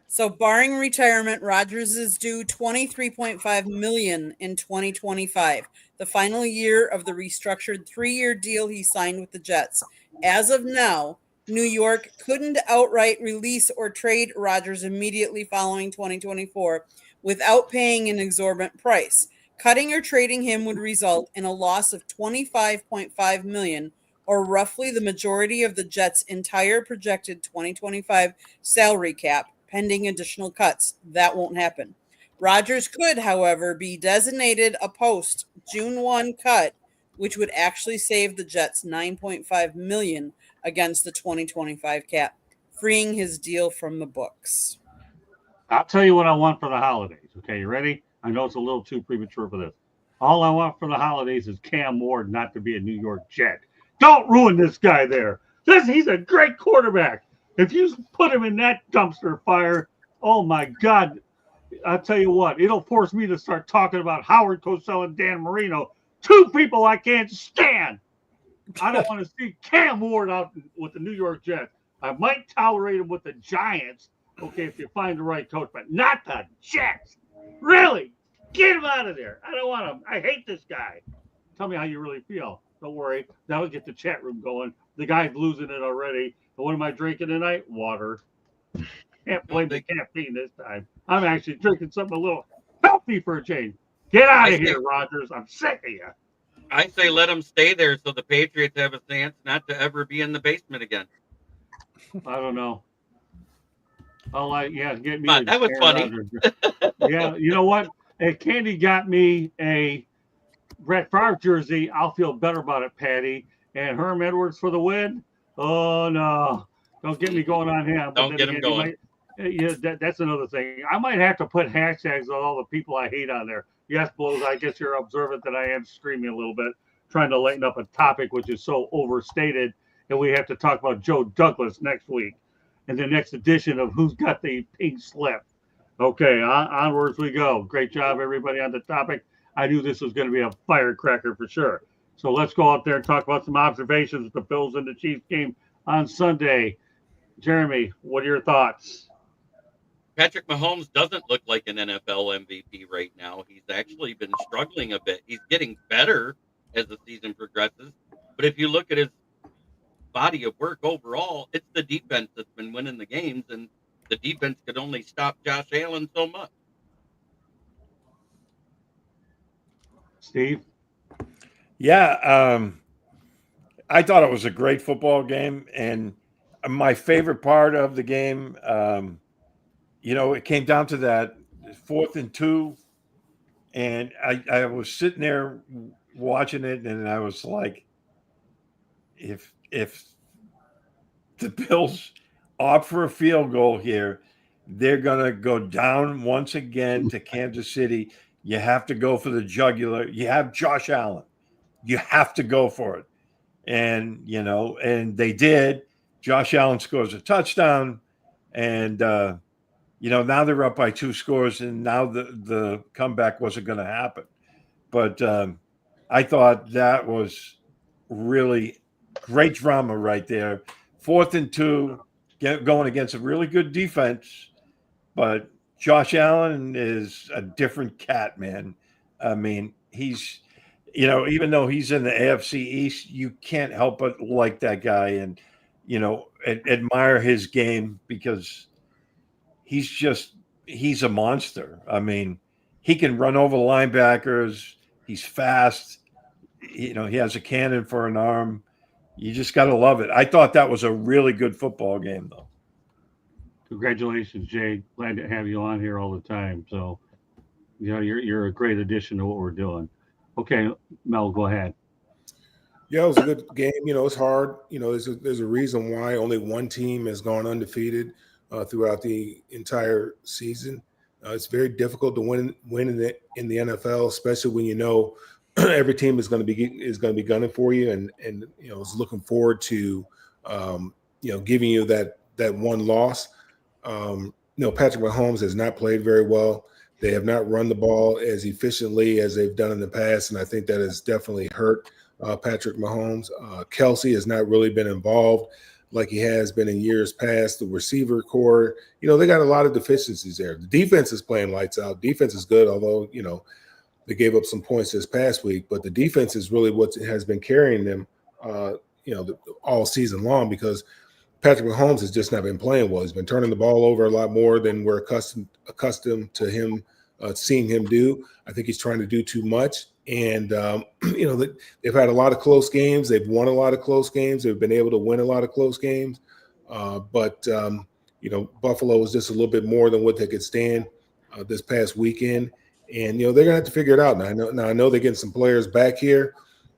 So, barring retirement, Rodgers is due $23.5 million in 2025, the final year of the restructured 3-year deal he signed with the Jets. As of now, New York couldn't outright release or trade Rodgers immediately following 2024 without paying an exorbitant price. Cutting or trading him would result in a loss of $25.5 million, or roughly the majority of the Jets' entire projected 2025 salary cap, pending additional cuts. That won't happen. Rodgers could, however, be designated a post-June 1 cut, which would actually save the Jets $9.5 million against the 2025 cap, freeing his deal from the books. I'll tell you what I want for the holidays. Okay, you ready? I know it's a little too premature for this. All I want for the holidays is Cam Ward not to be a New York Jet. Don't ruin this guy there. He's a great quarterback. If you put him in that dumpster fire, oh my God, I'll tell you what, it'll force me to start talking about Howard Cosell and Dan Marino, two people I can't stand. I don't want to see Cam Ward out with the New York Jets. I might tolerate him with the Giants, okay, if you find the right coach, but not the Jets. Really? Get him out of there. I don't want him. I hate this guy. Tell me how you really feel. Don't worry. That'll get the chat room going. The guy's losing it already. But what am I drinking tonight? Water. Can't blame the caffeine this time. I'm actually drinking something a little healthy for a change. Get out of here, Rodgers. I'm sick of you. I say let him stay there so the Patriots have a chance not to ever be in the basement again. I don't know. Get me. But that was funny. Yeah, you know what? If Candy got me a Brett Favre jersey, I'll feel better about it, Patty. And Herm Edwards for the win. Oh no! Don't get me going on him. Don't get him going. That's another thing. I might have to put hashtags on all the people I hate on there. Yes, Blows, I guess you're observant that I am screaming a little bit, trying to lighten up a topic which is so overstated, and we have to talk about Joe Douglas next week. in the next edition of Who's Got the Pink Slip. Okay, onwards we go. Great job, everybody, on the topic. I knew this was going to be a firecracker for sure. So let's go out there and talk about some observations of the Bills and the Chiefs game on Sunday. Jeremy, what are your thoughts? Patrick Mahomes doesn't look like an NFL MVP right now. He's actually been struggling a bit. He's getting better as the season progresses. But if you look at his body of work overall, it's the defense that's been winning the games, and the defense could only stop Josh Allen so much. Steve? Yeah, I thought it was a great football game, and my favorite part of the game, it came down to that 4th and 2, and I was sitting there watching it, and I was like, if the Bills opt for a field goal here, they're gonna go down once again to Kansas City. You have to go for the jugular. You have Josh Allen. You have to go for it. And, and they did. Josh Allen scores a touchdown. And, now they're up by 2 scores. And now the comeback wasn't going to happen. But I thought that was really great drama right there. 4th and 2, going against a really good defense. But Josh Allen is a different cat, man. I mean, he's, even though he's in the AFC East, you can't help but like that guy and, admire his game because he's a monster. I mean, he can run over the linebackers. He's fast. He has a cannon for an arm. You just got to love it. I thought that was a really good football game, though. Congratulations, Jay. Glad to have you on here all the time. So, you're a great addition to what we're doing. Okay, Mel, go ahead. Yeah, it was a good game. It's hard. There's a reason why only one team has gone undefeated throughout the entire season. It's very difficult to win in the NFL, especially when every team is going to be gunning for you, and is looking forward to giving you that one loss. Patrick Mahomes has not played very well. They have not run the ball as efficiently as they've done in the past, and I think that has definitely hurt Patrick Mahomes. Kelsey has not really been involved like he has been in years past. The receiver core, they got a lot of deficiencies there. The defense is playing lights out. Defense is good, although, they gave up some points this past week, but the defense is really what has been carrying them, all season long because Patrick Mahomes has just not been playing well. He's been turning the ball over a lot more than we're accustomed to him seeing him do. I think he's trying to do too much. And, they've had a lot of close games. They've won a lot of close games. They've been able to win a lot of close games. But Buffalo was just a little bit more than what they could stand this past weekend. And, they're going to have to figure it out. Now, I know they're getting some players back here,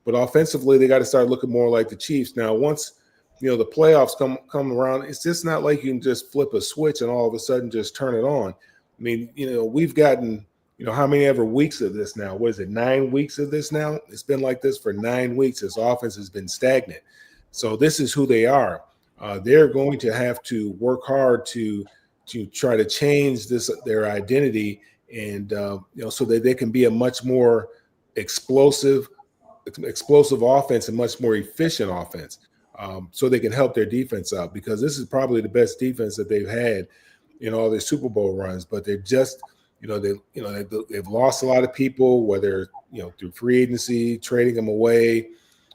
but offensively, they got to start looking more like the Chiefs. Now, once the playoffs come around, it's just not like you can just flip a switch and all of a sudden just turn it on. I mean, we've gotten, how many ever weeks of this now? What is it, 9 weeks of this now? It's been like this for 9 weeks. This offense has been stagnant. So this is who they are. They're going to have to work hard to try to change their identity and, so that they can be a much more explosive offense and much more efficient offense. So they can help their defense out because this is probably the best defense that they've had in all their Super Bowl runs. But they've just, they've lost a lot of people, whether through free agency, trading them away,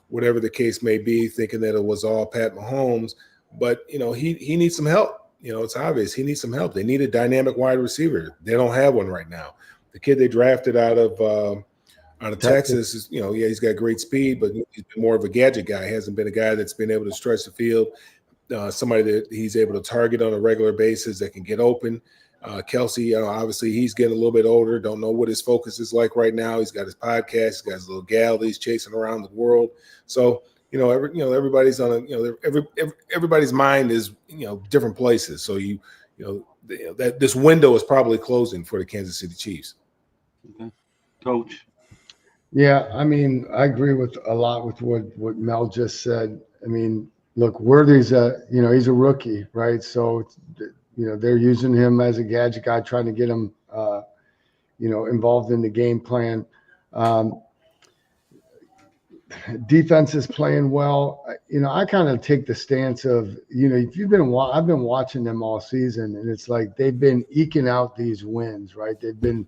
whatever the case may be, thinking that it was all Pat Mahomes. But he needs some help. It's obvious he needs some help. They need a dynamic wide receiver. They don't have one right now. The kid they drafted out of Texas is, he's got great speed, but he's been more of a gadget guy. He hasn't been a guy that's been able to stretch the field, somebody that he's able to target on a regular basis that can get open. Kelsey, obviously he's getting a little bit older. Don't know what his focus is like right now. He's got his podcast. He's got his little gal that he's chasing around the world. So, everybody's on everybody's mind is, different places. So that this window is probably closing for the Kansas City Chiefs. Okay. Coach. Yeah, I mean, I agree with a lot with what Mel just said. I mean, look, Worthy's he's a rookie, right? So, they're using him as a gadget guy, trying to get him, involved in the game plan. Defense is playing well. I kind of take the stance of, if I've been watching them all season, and it's like they've been eking out these wins, right? They've been,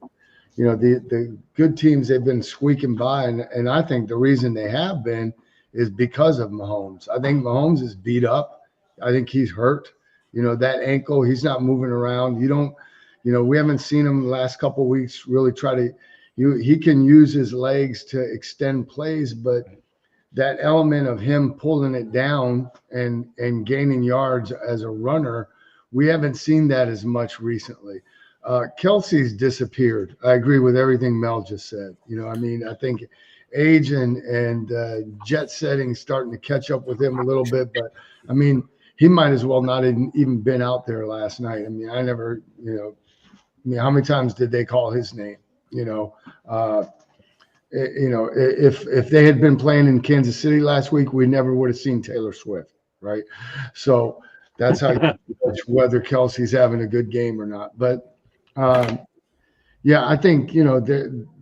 the good teams, they've been squeaking by. And I think the reason they have been is because of Mahomes. I think Mahomes is beat up. I think he's hurt. That ankle, he's not moving around. We haven't seen him the last couple of weeks really try to, he can use his legs to extend plays, but that element of him pulling it down and gaining yards as a runner, we haven't seen that as much recently. Kelsey's disappeared. I agree with everything Mel just said. I think age and jet setting starting to catch up with him a little bit, but he might as well not even been out there last night. I never, how many times did they call his name? If they had been playing in Kansas City last week, we never would have seen Taylor Swift, right? So that's how you judge whether Kelsey's having a good game or not. But I think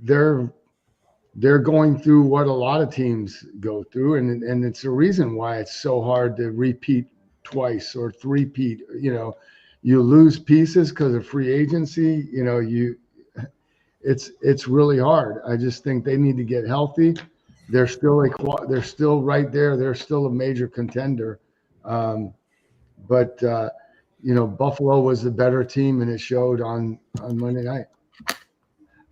they're going through what a lot of teams go through, and it's a reason why it's so hard to repeat twice or three-peat. You lose pieces because of free agency. It's really hard. I just think they need to get healthy. They're still right there. They're still a major contender. But Buffalo was the better team, and it showed on Monday night.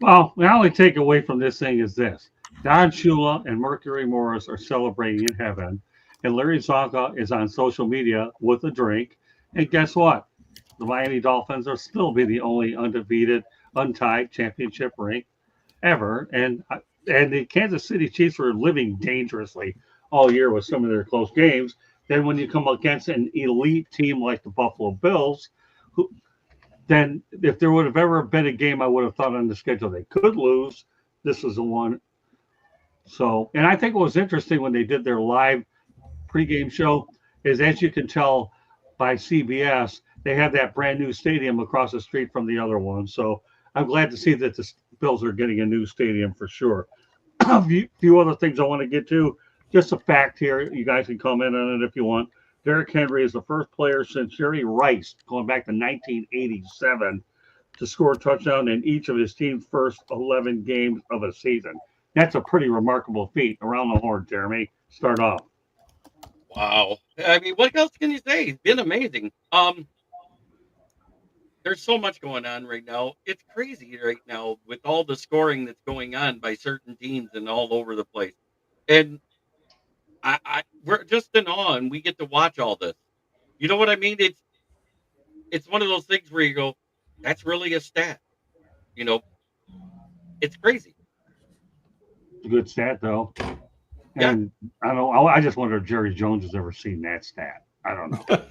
Well, the only takeaway from this thing is this: Don Shula and Mercury Morris are celebrating in heaven, and Larry Zonka is on social media with a drink. And guess what? The Miami Dolphins will still be the only undefeated, untied championship ring ever. And the Kansas City Chiefs were living dangerously all year with some of their close games. Then when you come against an elite team like the Buffalo Bills, then if there would have ever been a game I would have thought on the schedule they could lose, this was the one. So, and I think what was interesting when they did their live pregame show is, as you can tell by CBS, they have that brand new stadium across the street from the other one. So I'm glad to see that the Bills are getting a new stadium for sure. A few other things I want to get to. Just a fact here. You guys can comment on it if you want. Derrick Henry is the first player since Jerry Rice, going back to 1987, to score a touchdown in each of his team's first 11 games of a season. That's a pretty remarkable feat. Around the horn, Jeremy. Start off. Wow. What else can you say? He's been amazing. There's so much going on right now. It's crazy right now with all the scoring that's going on by certain teams and all over the place. And we're just in awe, and we get to watch all this. You know what I mean? It's one of those things where you go, that's really a stat. It's crazy. It's a good stat, though. Yeah. And I don't know. I just wonder if Jerry Jones has ever seen that stat. I don't know.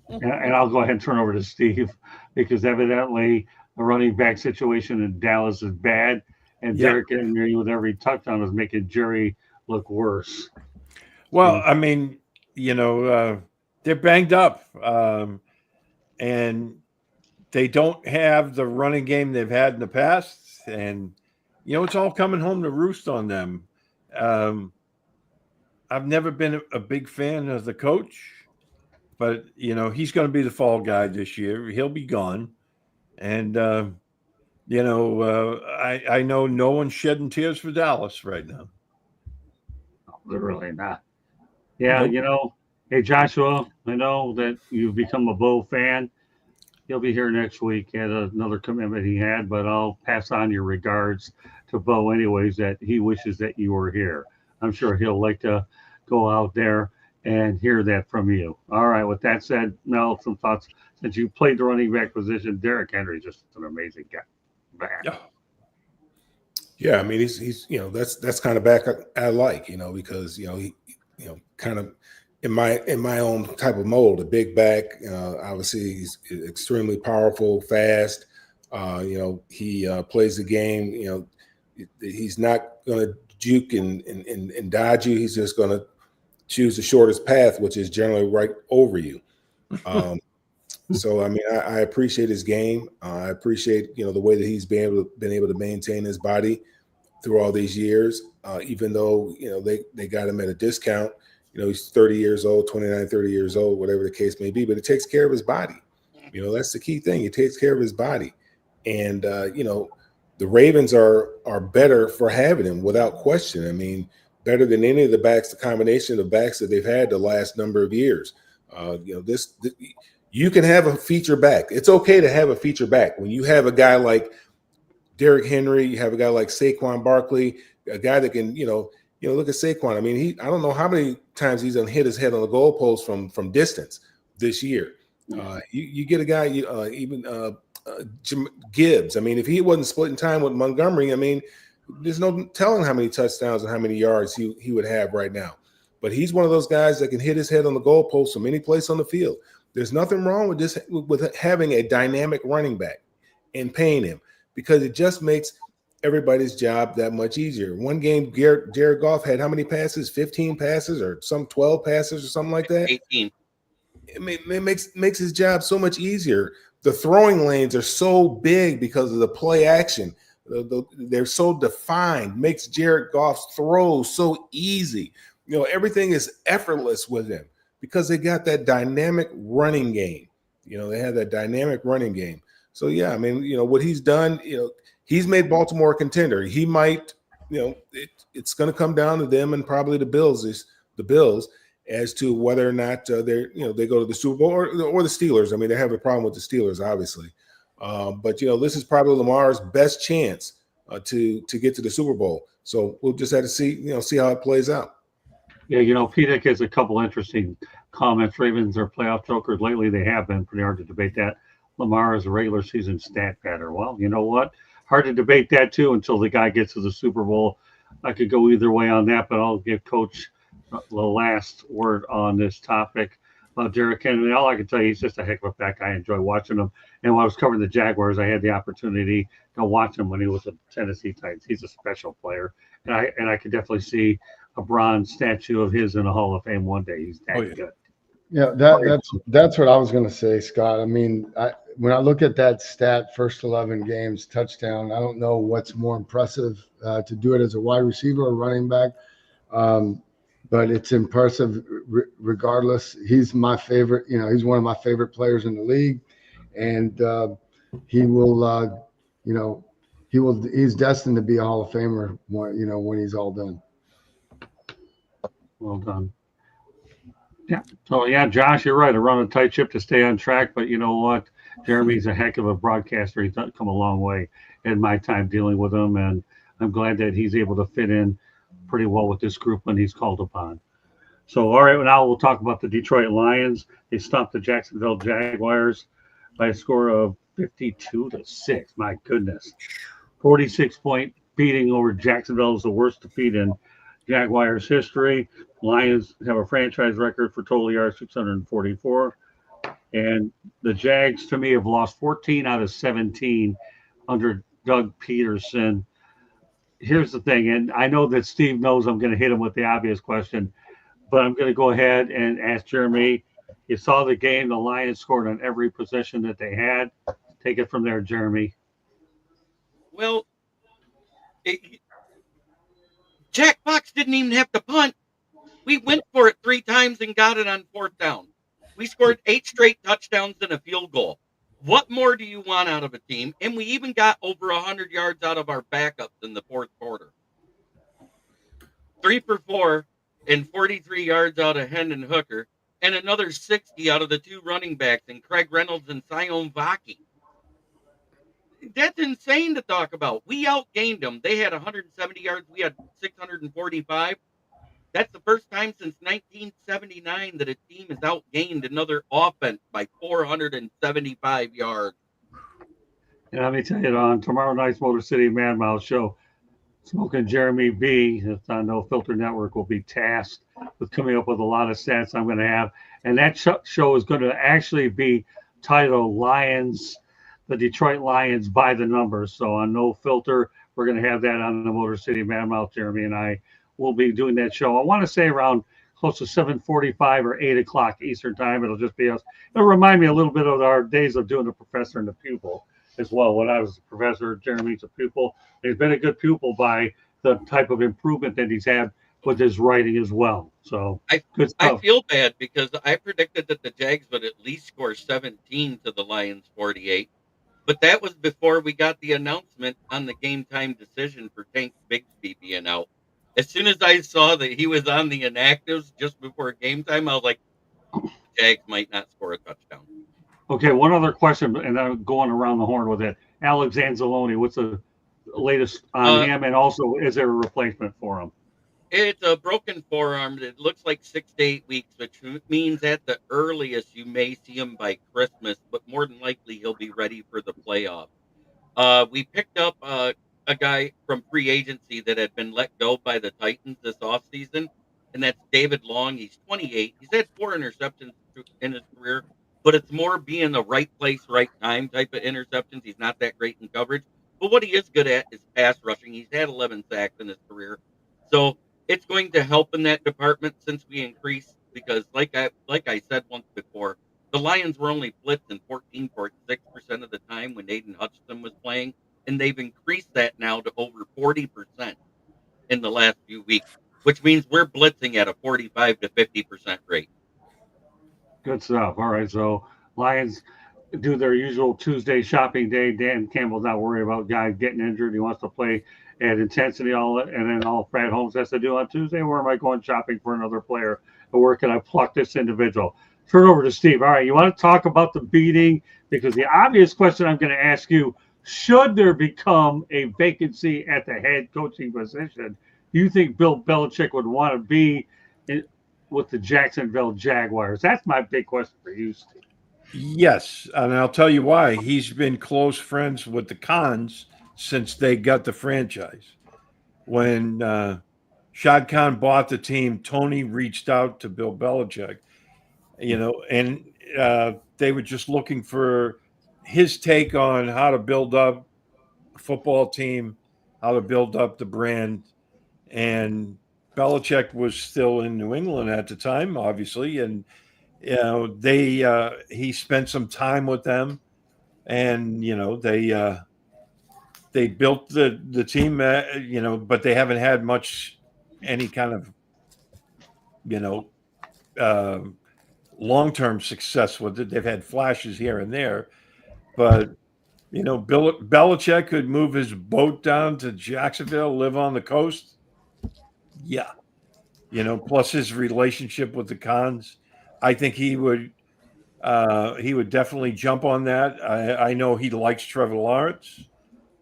And I'll go ahead and turn over to Steve, because evidently the running back situation in Dallas is bad, and Derrick Henry with every touchdown is making Jerry look worse. Well, they're banged up, and they don't have the running game they've had in the past, and it's all coming home to roost on them. I've never been a big fan of the coach, but he's going to be the fall guy this year. He'll be gone, and I know no one's shedding tears for Dallas right now. Literally not. Yeah, Nope. Hey Joshua, I know that you've become a Bo fan. He'll be here next week. He had another commitment he had, but I'll pass on your regards to Bo anyways, that he wishes that you were here. I'm sure he'll like to go out there and hear that from you. All right, with that said, Mel, some thoughts. Since you played the running back position, Derrick Henry is just an amazing guy. Back. Yeah, he's that's kind of back I like, because he kind of in my own type of mold, a big back. Obviously he's extremely powerful, fast. He plays the game. He's not going to juke and dodge you. He's just going to choose the shortest path, which is generally right over you. So I mean, I appreciate his game. I appreciate the way that he's been able to maintain his body through all these years, even though they got him at a discount. He's 30 years old, 29, 30 years old, whatever the case may be. But he takes care of his body. That's the key thing. He takes care of his body, and the Ravens are better for having him without question. I mean, better than any of the backs, the combination of backs that they've had the last number of years. You can have a feature back. It's okay to have a feature back. When you have a guy like Derrick Henry, you have a guy like Saquon Barkley, a guy that can, look at Saquon. I mean, I don't know how many times he's hit his head on the goalpost from distance this year. You get a guy, even Gibbs. I mean, if he wasn't splitting time with Montgomery, I mean, there's no telling how many touchdowns and how many yards he would have right now. But he's one of those guys that can hit his head on the goalpost from any place on the field. There's nothing wrong with this, with having a dynamic running back and paying him, because it just makes everybody's job that much easier. One game, Jared Goff had how many passes? 15 passes or some 12 passes or something like that? 18. It makes his job so much easier. The throwing lanes are so big because of the play action. They're so defined, makes Jared Goff's throws so easy. Everything is effortless with him because they got that dynamic running game. They have that dynamic running game. So, yeah, I mean, what he's done, he's made Baltimore a contender. He might, it's going to come down to them and probably the Bills as to whether or not they go to the Super Bowl or the Steelers. I mean, they have a problem with the Steelers, obviously. But this is probably Lamar's best chance to get to the Super Bowl. So we'll just have to see how it plays out. Yeah, Pete has a couple interesting comments. Ravens are playoff jokers lately. They have been. Pretty hard to debate that. Lamar is a regular season stat patter. Well, you know what? Hard to debate that too until the guy gets to the Super Bowl. I could go either way on that, but I'll give Coach the last word on this topic. Derrick Henry, all I can tell you, he's just a heck of a back. I enjoy watching him. And when I was covering the Jaguars, I had the opportunity to watch him when he was with the Tennessee Titans. He's a special player, and I could definitely see a bronze statue of his in the Hall of Fame one day. He's that good. Yeah, that's what I was going to say, Scott. I mean, when I look at that stat, first 11 games, touchdown, I don't know what's more impressive to do it as a wide receiver or running back, but it's impressive regardless. He's my favorite. He's one of my favorite players in the league, and he will, he's destined to be a Hall of Famer when he's all done. Well done. Yeah. So, yeah, Josh, you're right. I run a tight ship to stay on track. But you know what? Jeremy's a heck of a broadcaster. He's come a long way in my time dealing with him. And I'm glad that he's able to fit in pretty well with this group when he's called upon. So, all right, now we'll talk about the Detroit Lions. They stopped the Jacksonville Jaguars by a score of 52-6. My goodness. 46-point beating over Jacksonville is the worst defeat in Jaguars history. Lions have a franchise record for total yards, 644. And the Jags, to me, have lost 14 out of 17 under Doug Peterson. Here's the thing, and I know that Steve knows I'm going to hit him with the obvious question, but I'm going to go ahead and ask Jeremy. You saw the game. The Lions scored on every possession that they had. Take it from there, Jeremy. Well, Jack Fox didn't even have to punt. We went for it 3 times and got it on 4th down. We scored 8 straight touchdowns and a field goal. What more do you want out of a team? And we even got over 100 yards out of our backups in the 4th quarter. 3 for 4 and 43 yards out of Hendon Hooker, and another 60 out of the 2 running backs and Craig Reynolds and Sion Vaki. That's insane to talk about. We outgained them. They had 170 yards. We had 645. That's the first time since 1979 that a team has outgained another offense by 475 yards. And let me tell you, on tomorrow night's Motor City Man Mouse show, Smoking Jeremy B, that's on No Filter Network, will be tasked with coming up with a lot of stats I'm going to have. And that show is going to actually be titled Lions, the Detroit Lions by the numbers. So on No Filter, we're going to have that on the Motor City Man Mouth. Jeremy and I will be doing that show. I want to say around close to 7:45 or 8 o'clock Eastern time. It'll just be us. It'll remind me a little bit of our days of doing the professor and the pupil as well. When I was a professor, Jeremy's a pupil. He's been a good pupil by the type of improvement that he's had with his writing as well. So good I stuff. feel bad because I predicted that the Jags would at least score 17 to the Lions 48. But that was before we got the announcement on the game time decision for Tank Bigsby being out. As soon as I saw that he was on the inactives just before game time, I was like, the Jags might not score a touchdown. Okay, one other question, and I'm going around the horn with it. Alex Anzalone, what's the latest on him? And also, is there a replacement for him? It's a broken forearm. It looks like 6 to 8 weeks, which means at the earliest you may see him by Christmas, but more than likely he'll be ready for the playoffs. We picked up a guy from free agency that had been let go by the Titans this offseason, and that's David Long. He's 28. He's had 4 interceptions in his career, but it's more being the right place, right time type of interceptions. He's not that great in coverage, but what he is good at is pass rushing. He's had 11 sacks in his career, so it's going to help in that department since we increased because, like I said once before, the Lions were only blitzing 14.6% of the time when Aiden Hutchinson was playing, and they've increased that now to over 40% in the last few weeks, which means we're blitzing at a 45 to 50% rate. Good stuff. All right, so Lions do their usual Tuesday shopping day. Dan Campbell's not worried about guys getting injured. He wants to play at intensity, and then all Fred Holmes has to do on Tuesday. Where am I going shopping for another player? Or where can I pluck this individual? Turn over to Steve. All right, you want to talk about the beating? Because the obvious question I'm going to ask you, should there become a vacancy at the head coaching position, do you think Bill Belichick would want to be with the Jacksonville Jaguars? That's my big question for you, Steve. Yes, and I'll tell you why. He's been close friends with the Khans since they got the franchise. When Shad Khan bought the team, Tony reached out to Bill Belichick, and they were just looking for his take on how to build up a football team, how to build up the brand. And Belichick was still in New England at the time, obviously, and he spent some time with them, and they built the team, but they haven't had any kind of long-term success with it. They've had flashes here and there, but Belichick could move his boat down to Jacksonville, live on the coast. Yeah, plus his relationship with the Khans, I think he would definitely jump on that. I know he likes Trevor Lawrence,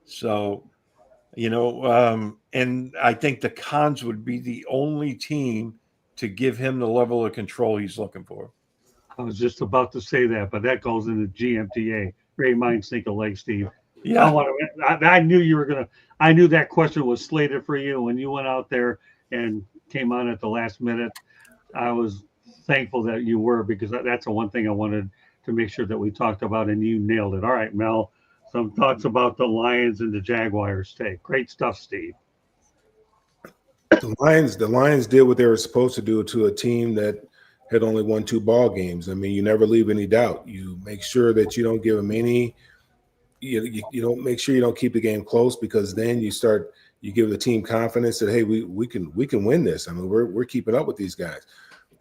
so and I think the Khans would be the only team to give him the level of control he's looking for. I was just about to say that, but that goes into GMTA. Great minds think alike, Steve. Yeah, I knew you were gonna. I knew that question was slated for you when you went out there and came on at the last minute. I was thankful that you were, because that's the one thing I wanted to make sure that we talked about, and you nailed it. All right, Mel, some thoughts about the Lions and the Jaguars take. Great stuff, Steve. The Lions did what they were supposed to do to a team that had only won 2 ball games. I mean, you never leave any doubt. You make sure that you don't give them any. You don't make sure you don't keep the game close, because then you give the team confidence that, hey, we can win this. I mean, we're keeping up with these guys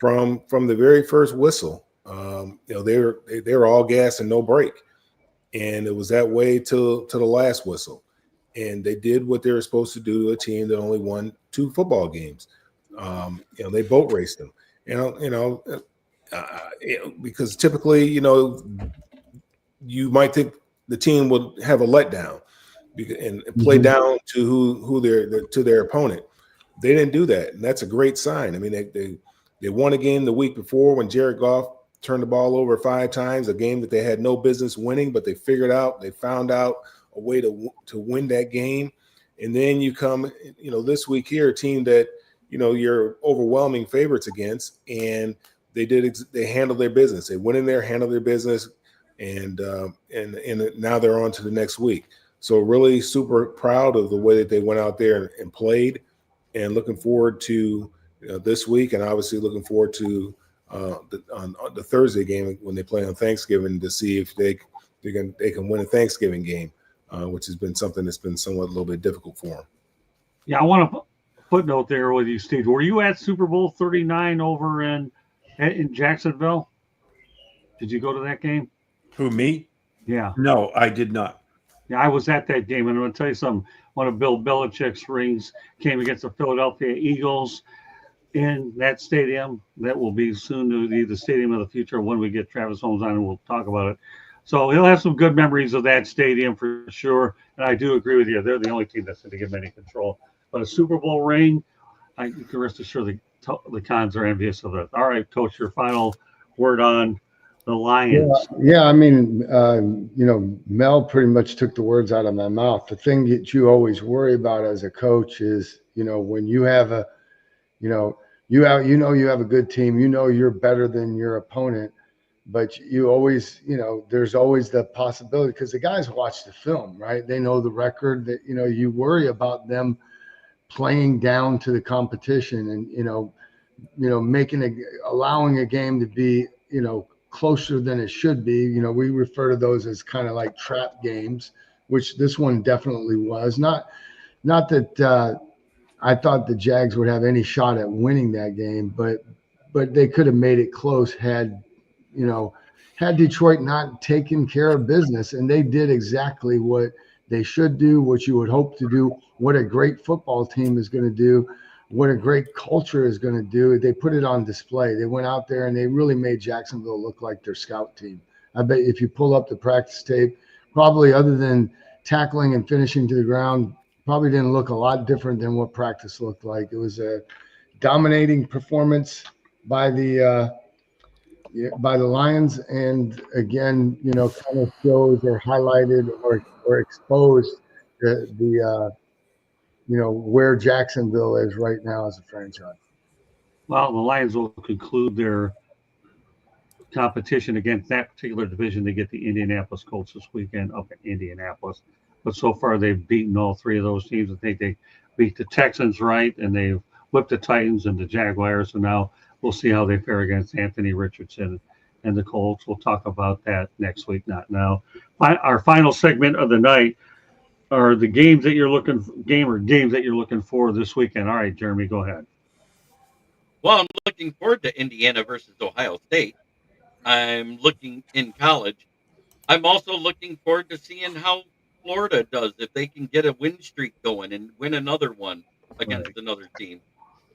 from the very first whistle. They were all gas and no break, and it was that way till the last whistle. And they did what they were supposed to do to a team that only won 2 football games. They boat raced them. Because typically, you might think the team would have a letdown and play down to their opponent. They didn't do that, and that's a great sign. I mean, they won a game the week before when Jared Goff turned the ball over 5 times, a game that they had no business winning, but they found out a way to win that game. And then you come, this week here, a team that you're overwhelming favorites against, and they handled their business. They went in there, handled their business, and now they're on to the next week. So really super proud of the way that they went out there and played, and looking forward to this week, and obviously looking forward to on the Thursday game when they play on Thanksgiving to see if they can win a Thanksgiving game, which has been something that's been somewhat a little bit difficult for them. Yeah, I want to footnote there with you, Steve. Were you at Super Bowl 39 over in Jacksonville? Did you go to that game? Who, me? Yeah. No, I did not. Yeah, I was at that game, and I'm going to tell you something. One of Bill Belichick's rings came against the Philadelphia Eagles in that stadium. That will be soon to be the stadium of the future when we get Travis Holmes on, and we'll talk about it. So he'll have some good memories of that stadium for sure. And I do agree with you. They're the only team that's going to give any control. But a Super Bowl ring, you can rest assured the Cons are envious of it. All right, Coach, your final word on the Lions. Yeah. I mean, Mel pretty much took the words out of my mouth. The thing that you always worry about as a coach is, when you have you have a good team, you're better than your opponent, but you always, there's always the possibility because the guys watch the film, right? They know the record that, you worry about them playing down to the competition and, allowing a game to be, closer than it should be. We refer to those as kind of like trap games, which this one definitely was. Not that I thought the Jags would have any shot at winning that game, but they could have made it close had Detroit not taken care of business, and they did exactly what they should do, what you would hope to do, what a great football team is going to do, what a great culture is going to do. They put it on display. They went out there and they really made Jacksonville look like their scout team. I bet if you pull up the practice tape, probably other than tackling and finishing to the ground, probably didn't look a lot different than what practice looked like. It was a dominating performance by the Lions, and again, kind of shows or highlighted or exposed the where Jacksonville is right now as a franchise. Well, the Lions will conclude their competition against that particular division. They get the Indianapolis Colts this weekend up in Indianapolis. But so far, they've beaten all three of those teams. I think they beat the Texans, right, and they've whipped the Titans and the Jaguars. So now we'll see how they fare against Anthony Richardson and the Colts. We'll talk about that next week, not now. Our final segment of the night are the games that you're looking for this weekend. All right, Jeremy, go ahead. Well, I'm looking forward to Indiana versus Ohio State. I'm looking in college. I'm also looking forward to seeing how Florida does if they can get a win streak going and win another one against another team.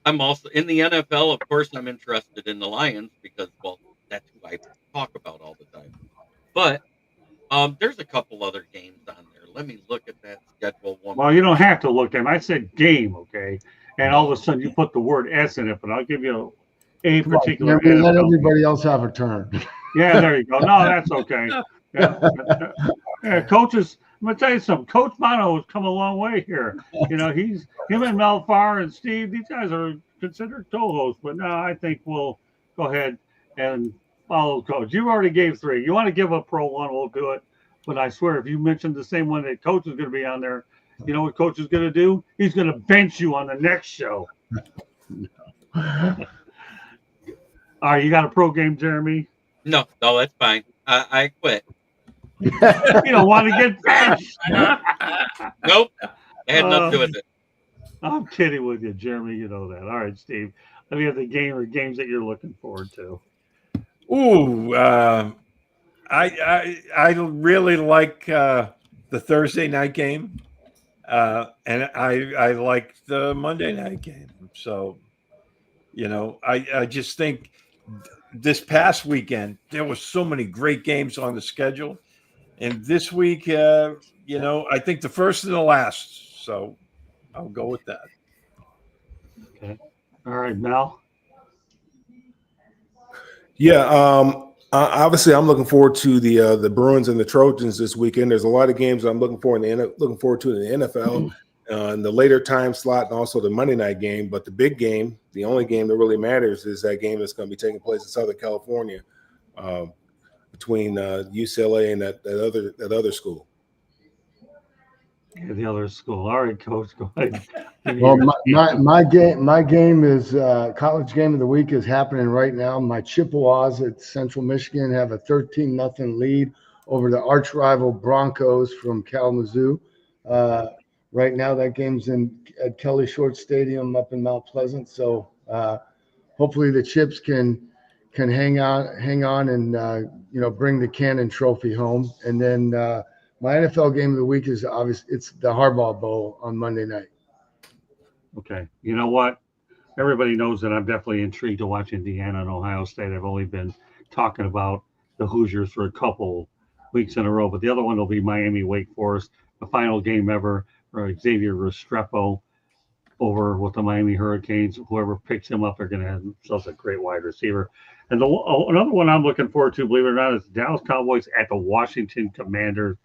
I'm also in the NFL. Of course, I'm interested in the Lions because, well, that's who I talk about all the time. But there's a couple other games on there. Let me look at that schedule one. Well, you don't have to look at them. I said game, okay? And all of a sudden you put the word S in it, but I'll give you a particular. Let everybody else have a turn. Yeah, there you go. No, that's okay. Yeah, coaches. I'm gonna tell you something. Coach Bono has come a long way here. Him and Mel Farr and Steve. These guys are considered co-hosts, but no, I think we'll go ahead and follow Coach. You already gave 3. You want to give a pro one, we'll do it. But I swear, if you mentioned the same one that Coach is going to be on there, you know what Coach is going to do? He's going to bench you on the next show. All right, you got a pro game, Jeremy? No, that's fine. I quit. You don't want to get benched. Nope. I had nothing to do with it. I'm kidding with you, Jeremy. You know that. All right, Steve. Let me have the game or games that you're looking forward to. Ooh, I really like the Thursday night game, and I like the Monday night game. So, I just think this past weekend there was so many great games on the schedule, and this week, I think the first and the last. So, I'll go with that. Okay. All right, Mel. Yeah, obviously, I'm looking forward to the Bruins and the Trojans this weekend. There's a lot of games I'm looking forward to in the NFL, in the later time slot, and also the Monday night game. But the big game, the only game that really matters, is that game that's going to be taking place in Southern California between UCLA and that other school. Yeah, the other school. All right, coach, go ahead. Give me Well, your my game is college game of the week is happening right now. My Chippewas at Central Michigan have a 13-0 lead over the arch rival Broncos from Kalamazoo. Uh, right now, that game's in at Kelly Short Stadium up in Mount Pleasant. So hopefully the Chips can hang on, and bring the Cannon Trophy home. And then my NFL game of the week is obvious. It's the Harbaugh Bowl on Monday night. Okay. You know what? Everybody knows that I'm definitely intrigued to watch Indiana and Ohio State. I've only been talking about the Hoosiers for a couple weeks in a row, but the other one will be Miami Wake Forest, the final game ever for Xavier Restrepo over with the Miami Hurricanes. Whoever picks him up, they're going to have themselves a great wide receiver. And another one I'm looking forward to, believe it or not, is the Dallas Cowboys at the Washington Commanders.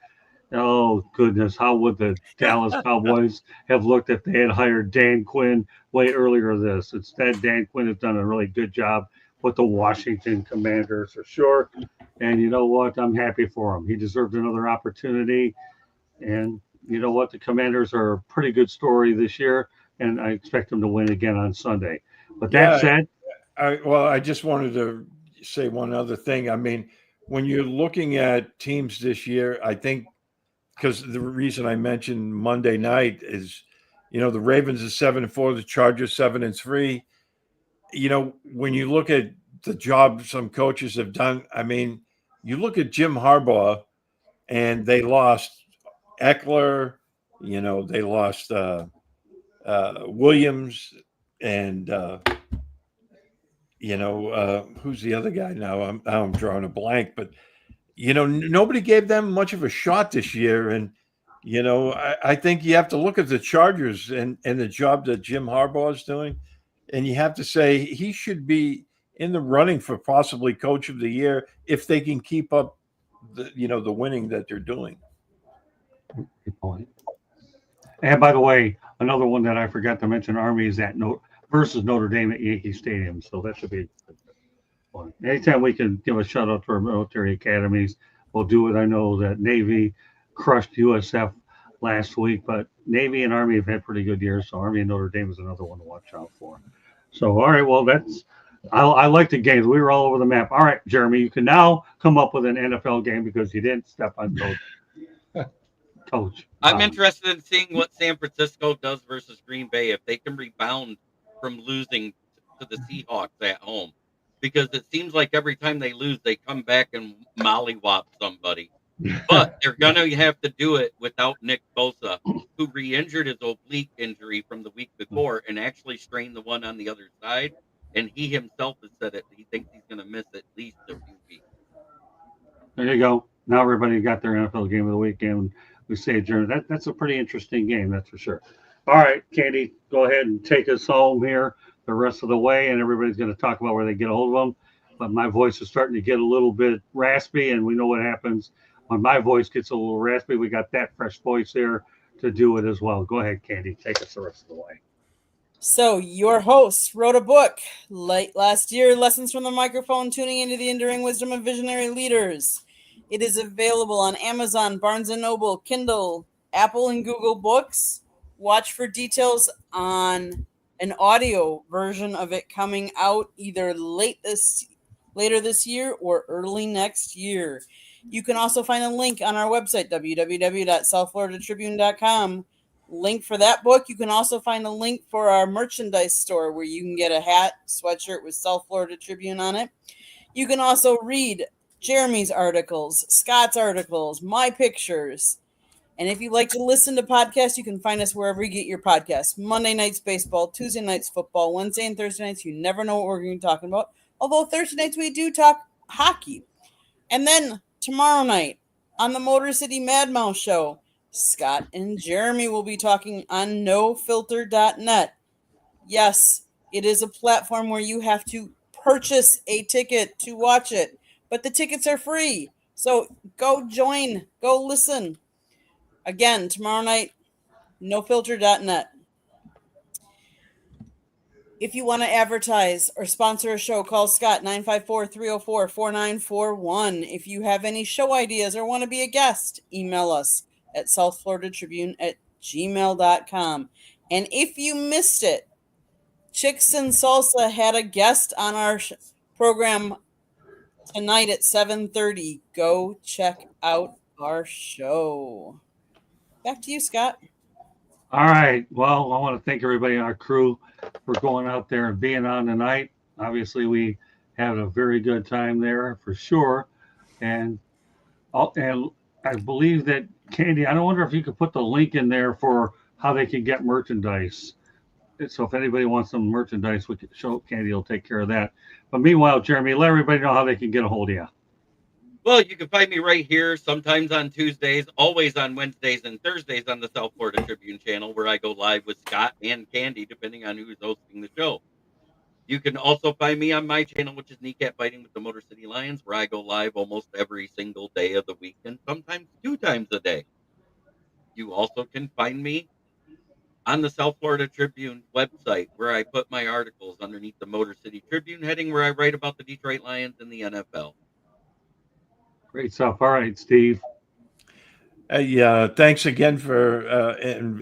Oh goodness, how would the Dallas Cowboys have looked if they had hired Dan Quinn way earlier this? Instead, Dan Quinn has done a really good job with the Washington Commanders for sure. And you know what? I'm happy for him. He deserved another opportunity. And you know what? The Commanders are a pretty good story this year, and I expect them to win again on Sunday. But that Yeah, said, I just wanted to say one other thing. I mean, when you're looking at teams this year, I think because the reason I mentioned Monday night is, the Ravens are 7-4, the Chargers 7-3. When you look at the job some coaches have done, I mean, you look at Jim Harbaugh, and they lost Eckler, they lost Williams, and who's the other guy now? I'm drawing a blank, but nobody gave them much of a shot this year, and I think you have to look at the Chargers and the job that Jim Harbaugh is doing, and you have to say he should be in the running for possibly Coach of the Year if they can keep up the winning that they're doing. good point. And by the way, another one that I forgot to mention, Army is at versus Notre Dame at Yankee Stadium. So that should be fun. Anytime we can give a shout out to our military academies, we'll do it. I know that Navy crushed USF last week, but Navy and Army have had pretty good years. So Army and Notre Dame is another one to watch out for. So all right, well I like the games. We were all over the map. All right, Jeremy, you can now come up with an NFL game because you didn't step on coach. I'm interested in seeing what San Francisco does versus Green Bay if they can rebound from losing to the Seahawks at home. Because it seems like every time they lose, they come back and mollywop somebody. But they're going to have to do it without Nick Bosa, who re-injured his oblique injury from the week before and actually strained the one on the other side. And he himself has said it. He thinks he's going to miss at least a few weeks. There you go. Now everybody got their NFL game of the weekend. We say adjourn. That's a pretty interesting game, that's for sure. All right, Candy, go ahead and take us home here the rest of the way, and everybody's going to talk about where they get a hold of them. But my voice is starting to get a little bit raspy, and we know what happens when my voice gets a little raspy. We got that fresh voice here to do it as well. Go ahead, Candy, take us the rest of the way. So your host wrote a book late last year, Lessons from the Microphone, Tuning into the Enduring Wisdom of Visionary Leaders. It is available on Amazon, Barnes & Noble, Kindle, Apple, and Google Books. Watch for details on an audio version of it coming out either later this year or early next year. You can also find a link on our website, www.southfloridatribune.com. Link for that book. You can also find a link for our merchandise store where you can get a hat, sweatshirt with South Florida Tribune on it. You can also read Jeremy's articles, Scott's articles, my pictures. And if you like to listen to podcasts, you can find us wherever you get your podcasts. Monday nights baseball, Tuesday nights football, Wednesday and Thursday nights you never know what we're going to be talking about. Although Thursday nights we do talk hockey. And then tomorrow night on the Motor City Mad Mouse Show, Scott and Jeremy will be talking on nofilter.net. Yes, it is a platform where you have to purchase a ticket to watch it, but the tickets are free. So go join, go listen. Again, tomorrow night, nofilter.net. If you want to advertise or sponsor a show, call Scott 954-304-4941. If you have any show ideas or want to be a guest, email us at southfloridatribune@gmail.com. And if you missed it, Chicks and Salsa had a guest on our program tonight at 7:30. Go check out our show. Back to you, Scott. All right. Well, I want to thank everybody on our crew for going out there and being on tonight. Obviously, we had a very good time there for sure. And I believe that, Candy, I don't wonder if you could put the link in there for how they can get merchandise. So if anybody wants some merchandise, we can show Candy will take care of that. But meanwhile, Jeremy, let everybody know how they can get a hold of you. Well, you can find me right here, sometimes on Tuesdays, always on Wednesdays and Thursdays on the South Florida Tribune channel, where I go live with Scott and Candy, depending on who's hosting the show. You can also find me on my channel, which is Kneecap Fighting with the Motor City Lions, where I go live almost every single day of the week and sometimes 2 times a day. You also can find me on the South Florida Tribune website, where I put my articles underneath the Motor City Tribune heading, where I write about the Detroit Lions and the NFL. Great stuff. All right, Steve. Thanks again for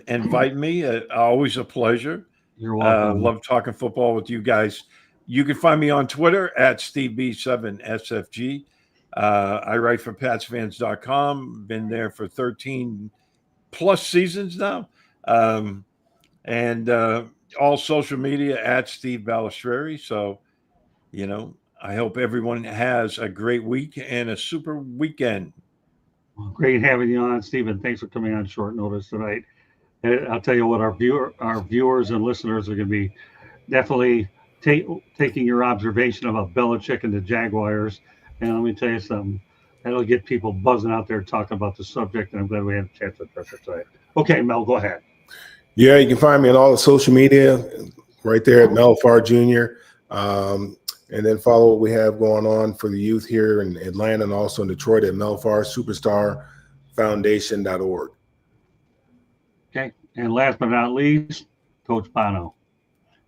inviting me. Always a pleasure. You're welcome. Love talking football with you guys. You can find me on Twitter at SteveB7SFG. I write for PatsFans.com. Been there for 13 plus seasons now. And all social media at Steve Balistreri. So, I hope everyone has a great week and a super weekend. Well, great having you on, Stephen. Thanks for coming on short notice tonight. And I'll tell you what, our viewers and listeners are going to be definitely taking your observation about Belichick and the Jaguars. And let me tell you something, that'll get people buzzing out there talking about the subject. And I'm glad we had a chance to address it today. Okay, Mel, go ahead. Yeah, you can find me on all the social media right there at Mel Farr Jr. And then follow what we have going on for the youth here in Atlanta and also in Detroit at melfarsuperstarfoundation.org. Okay. And last but not least, Coach Bono.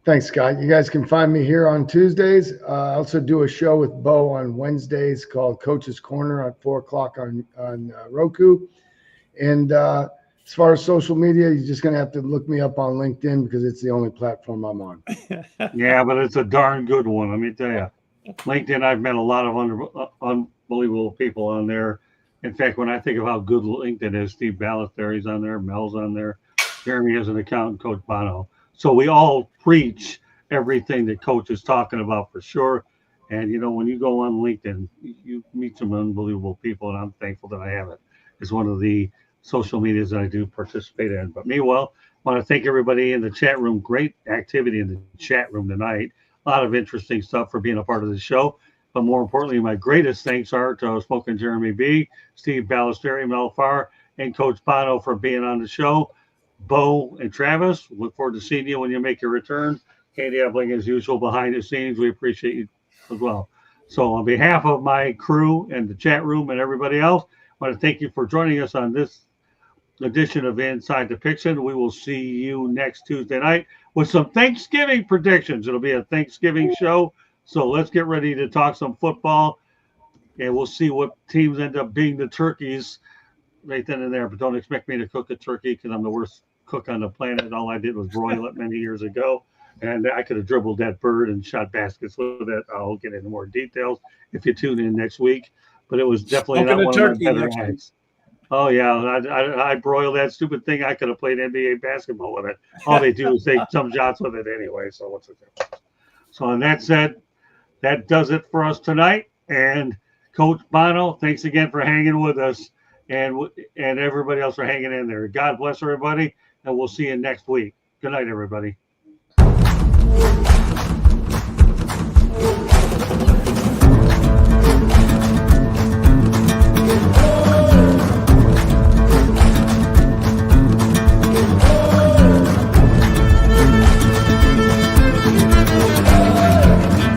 Thanks, Scott. You guys can find me here on Tuesdays. I also do a show with Bo on Wednesdays called Coach's Corner at 4 o'clock on Roku. And as far as social media, you're just going to have to look me up on LinkedIn because it's the only platform I'm on. Yeah, but it's a darn good one. Let me tell you. LinkedIn, I've met a lot of unbelievable people on there. In fact, when I think of how good LinkedIn is, Steve Balistreri's on there, Mel's on there, Jeremy has an account, Coach Bono. So we all preach everything that Coach is talking about for sure. And, when you go on LinkedIn, you meet some unbelievable people, and I'm thankful that I have it. It's one of the social medias that I do participate in. But meanwhile, I want to thank everybody in the chat room. Great activity in the chat room tonight. A lot of interesting stuff for being a part of the show. But more importantly, my greatest thanks are to Smoking Jeremy B, Steve Balistreri, Mel Farr, and Coach Bono for being on the show. Bo and Travis, look forward to seeing you when you make your return. Candy Ebling, as usual, behind the scenes. We appreciate you as well. So on behalf of my crew and the chat room and everybody else, I want to thank you for joining us on this edition of Inside the Pigskin. We will see you next Tuesday night with some Thanksgiving predictions. It'll be a Thanksgiving show, so let's get ready to talk some football, and we'll see what teams end up being the turkeys right then and there. But don't expect me to cook a turkey because I'm the worst cook on the planet. All I did was broil it many years ago, and I could have dribbled that bird and shot baskets with it. I'll get into more details if you tune in next week, but it was definitely not one of my better nights. Oh, yeah, I broiled that stupid thing. I could have played NBA basketball with it. All they do is take some shots with it anyway, so what's the difference? So on that said, that does it for us tonight. And Coach Bono, thanks again for hanging with us, and everybody else for hanging in there. God bless everybody, and we'll see you next week. Good night, everybody.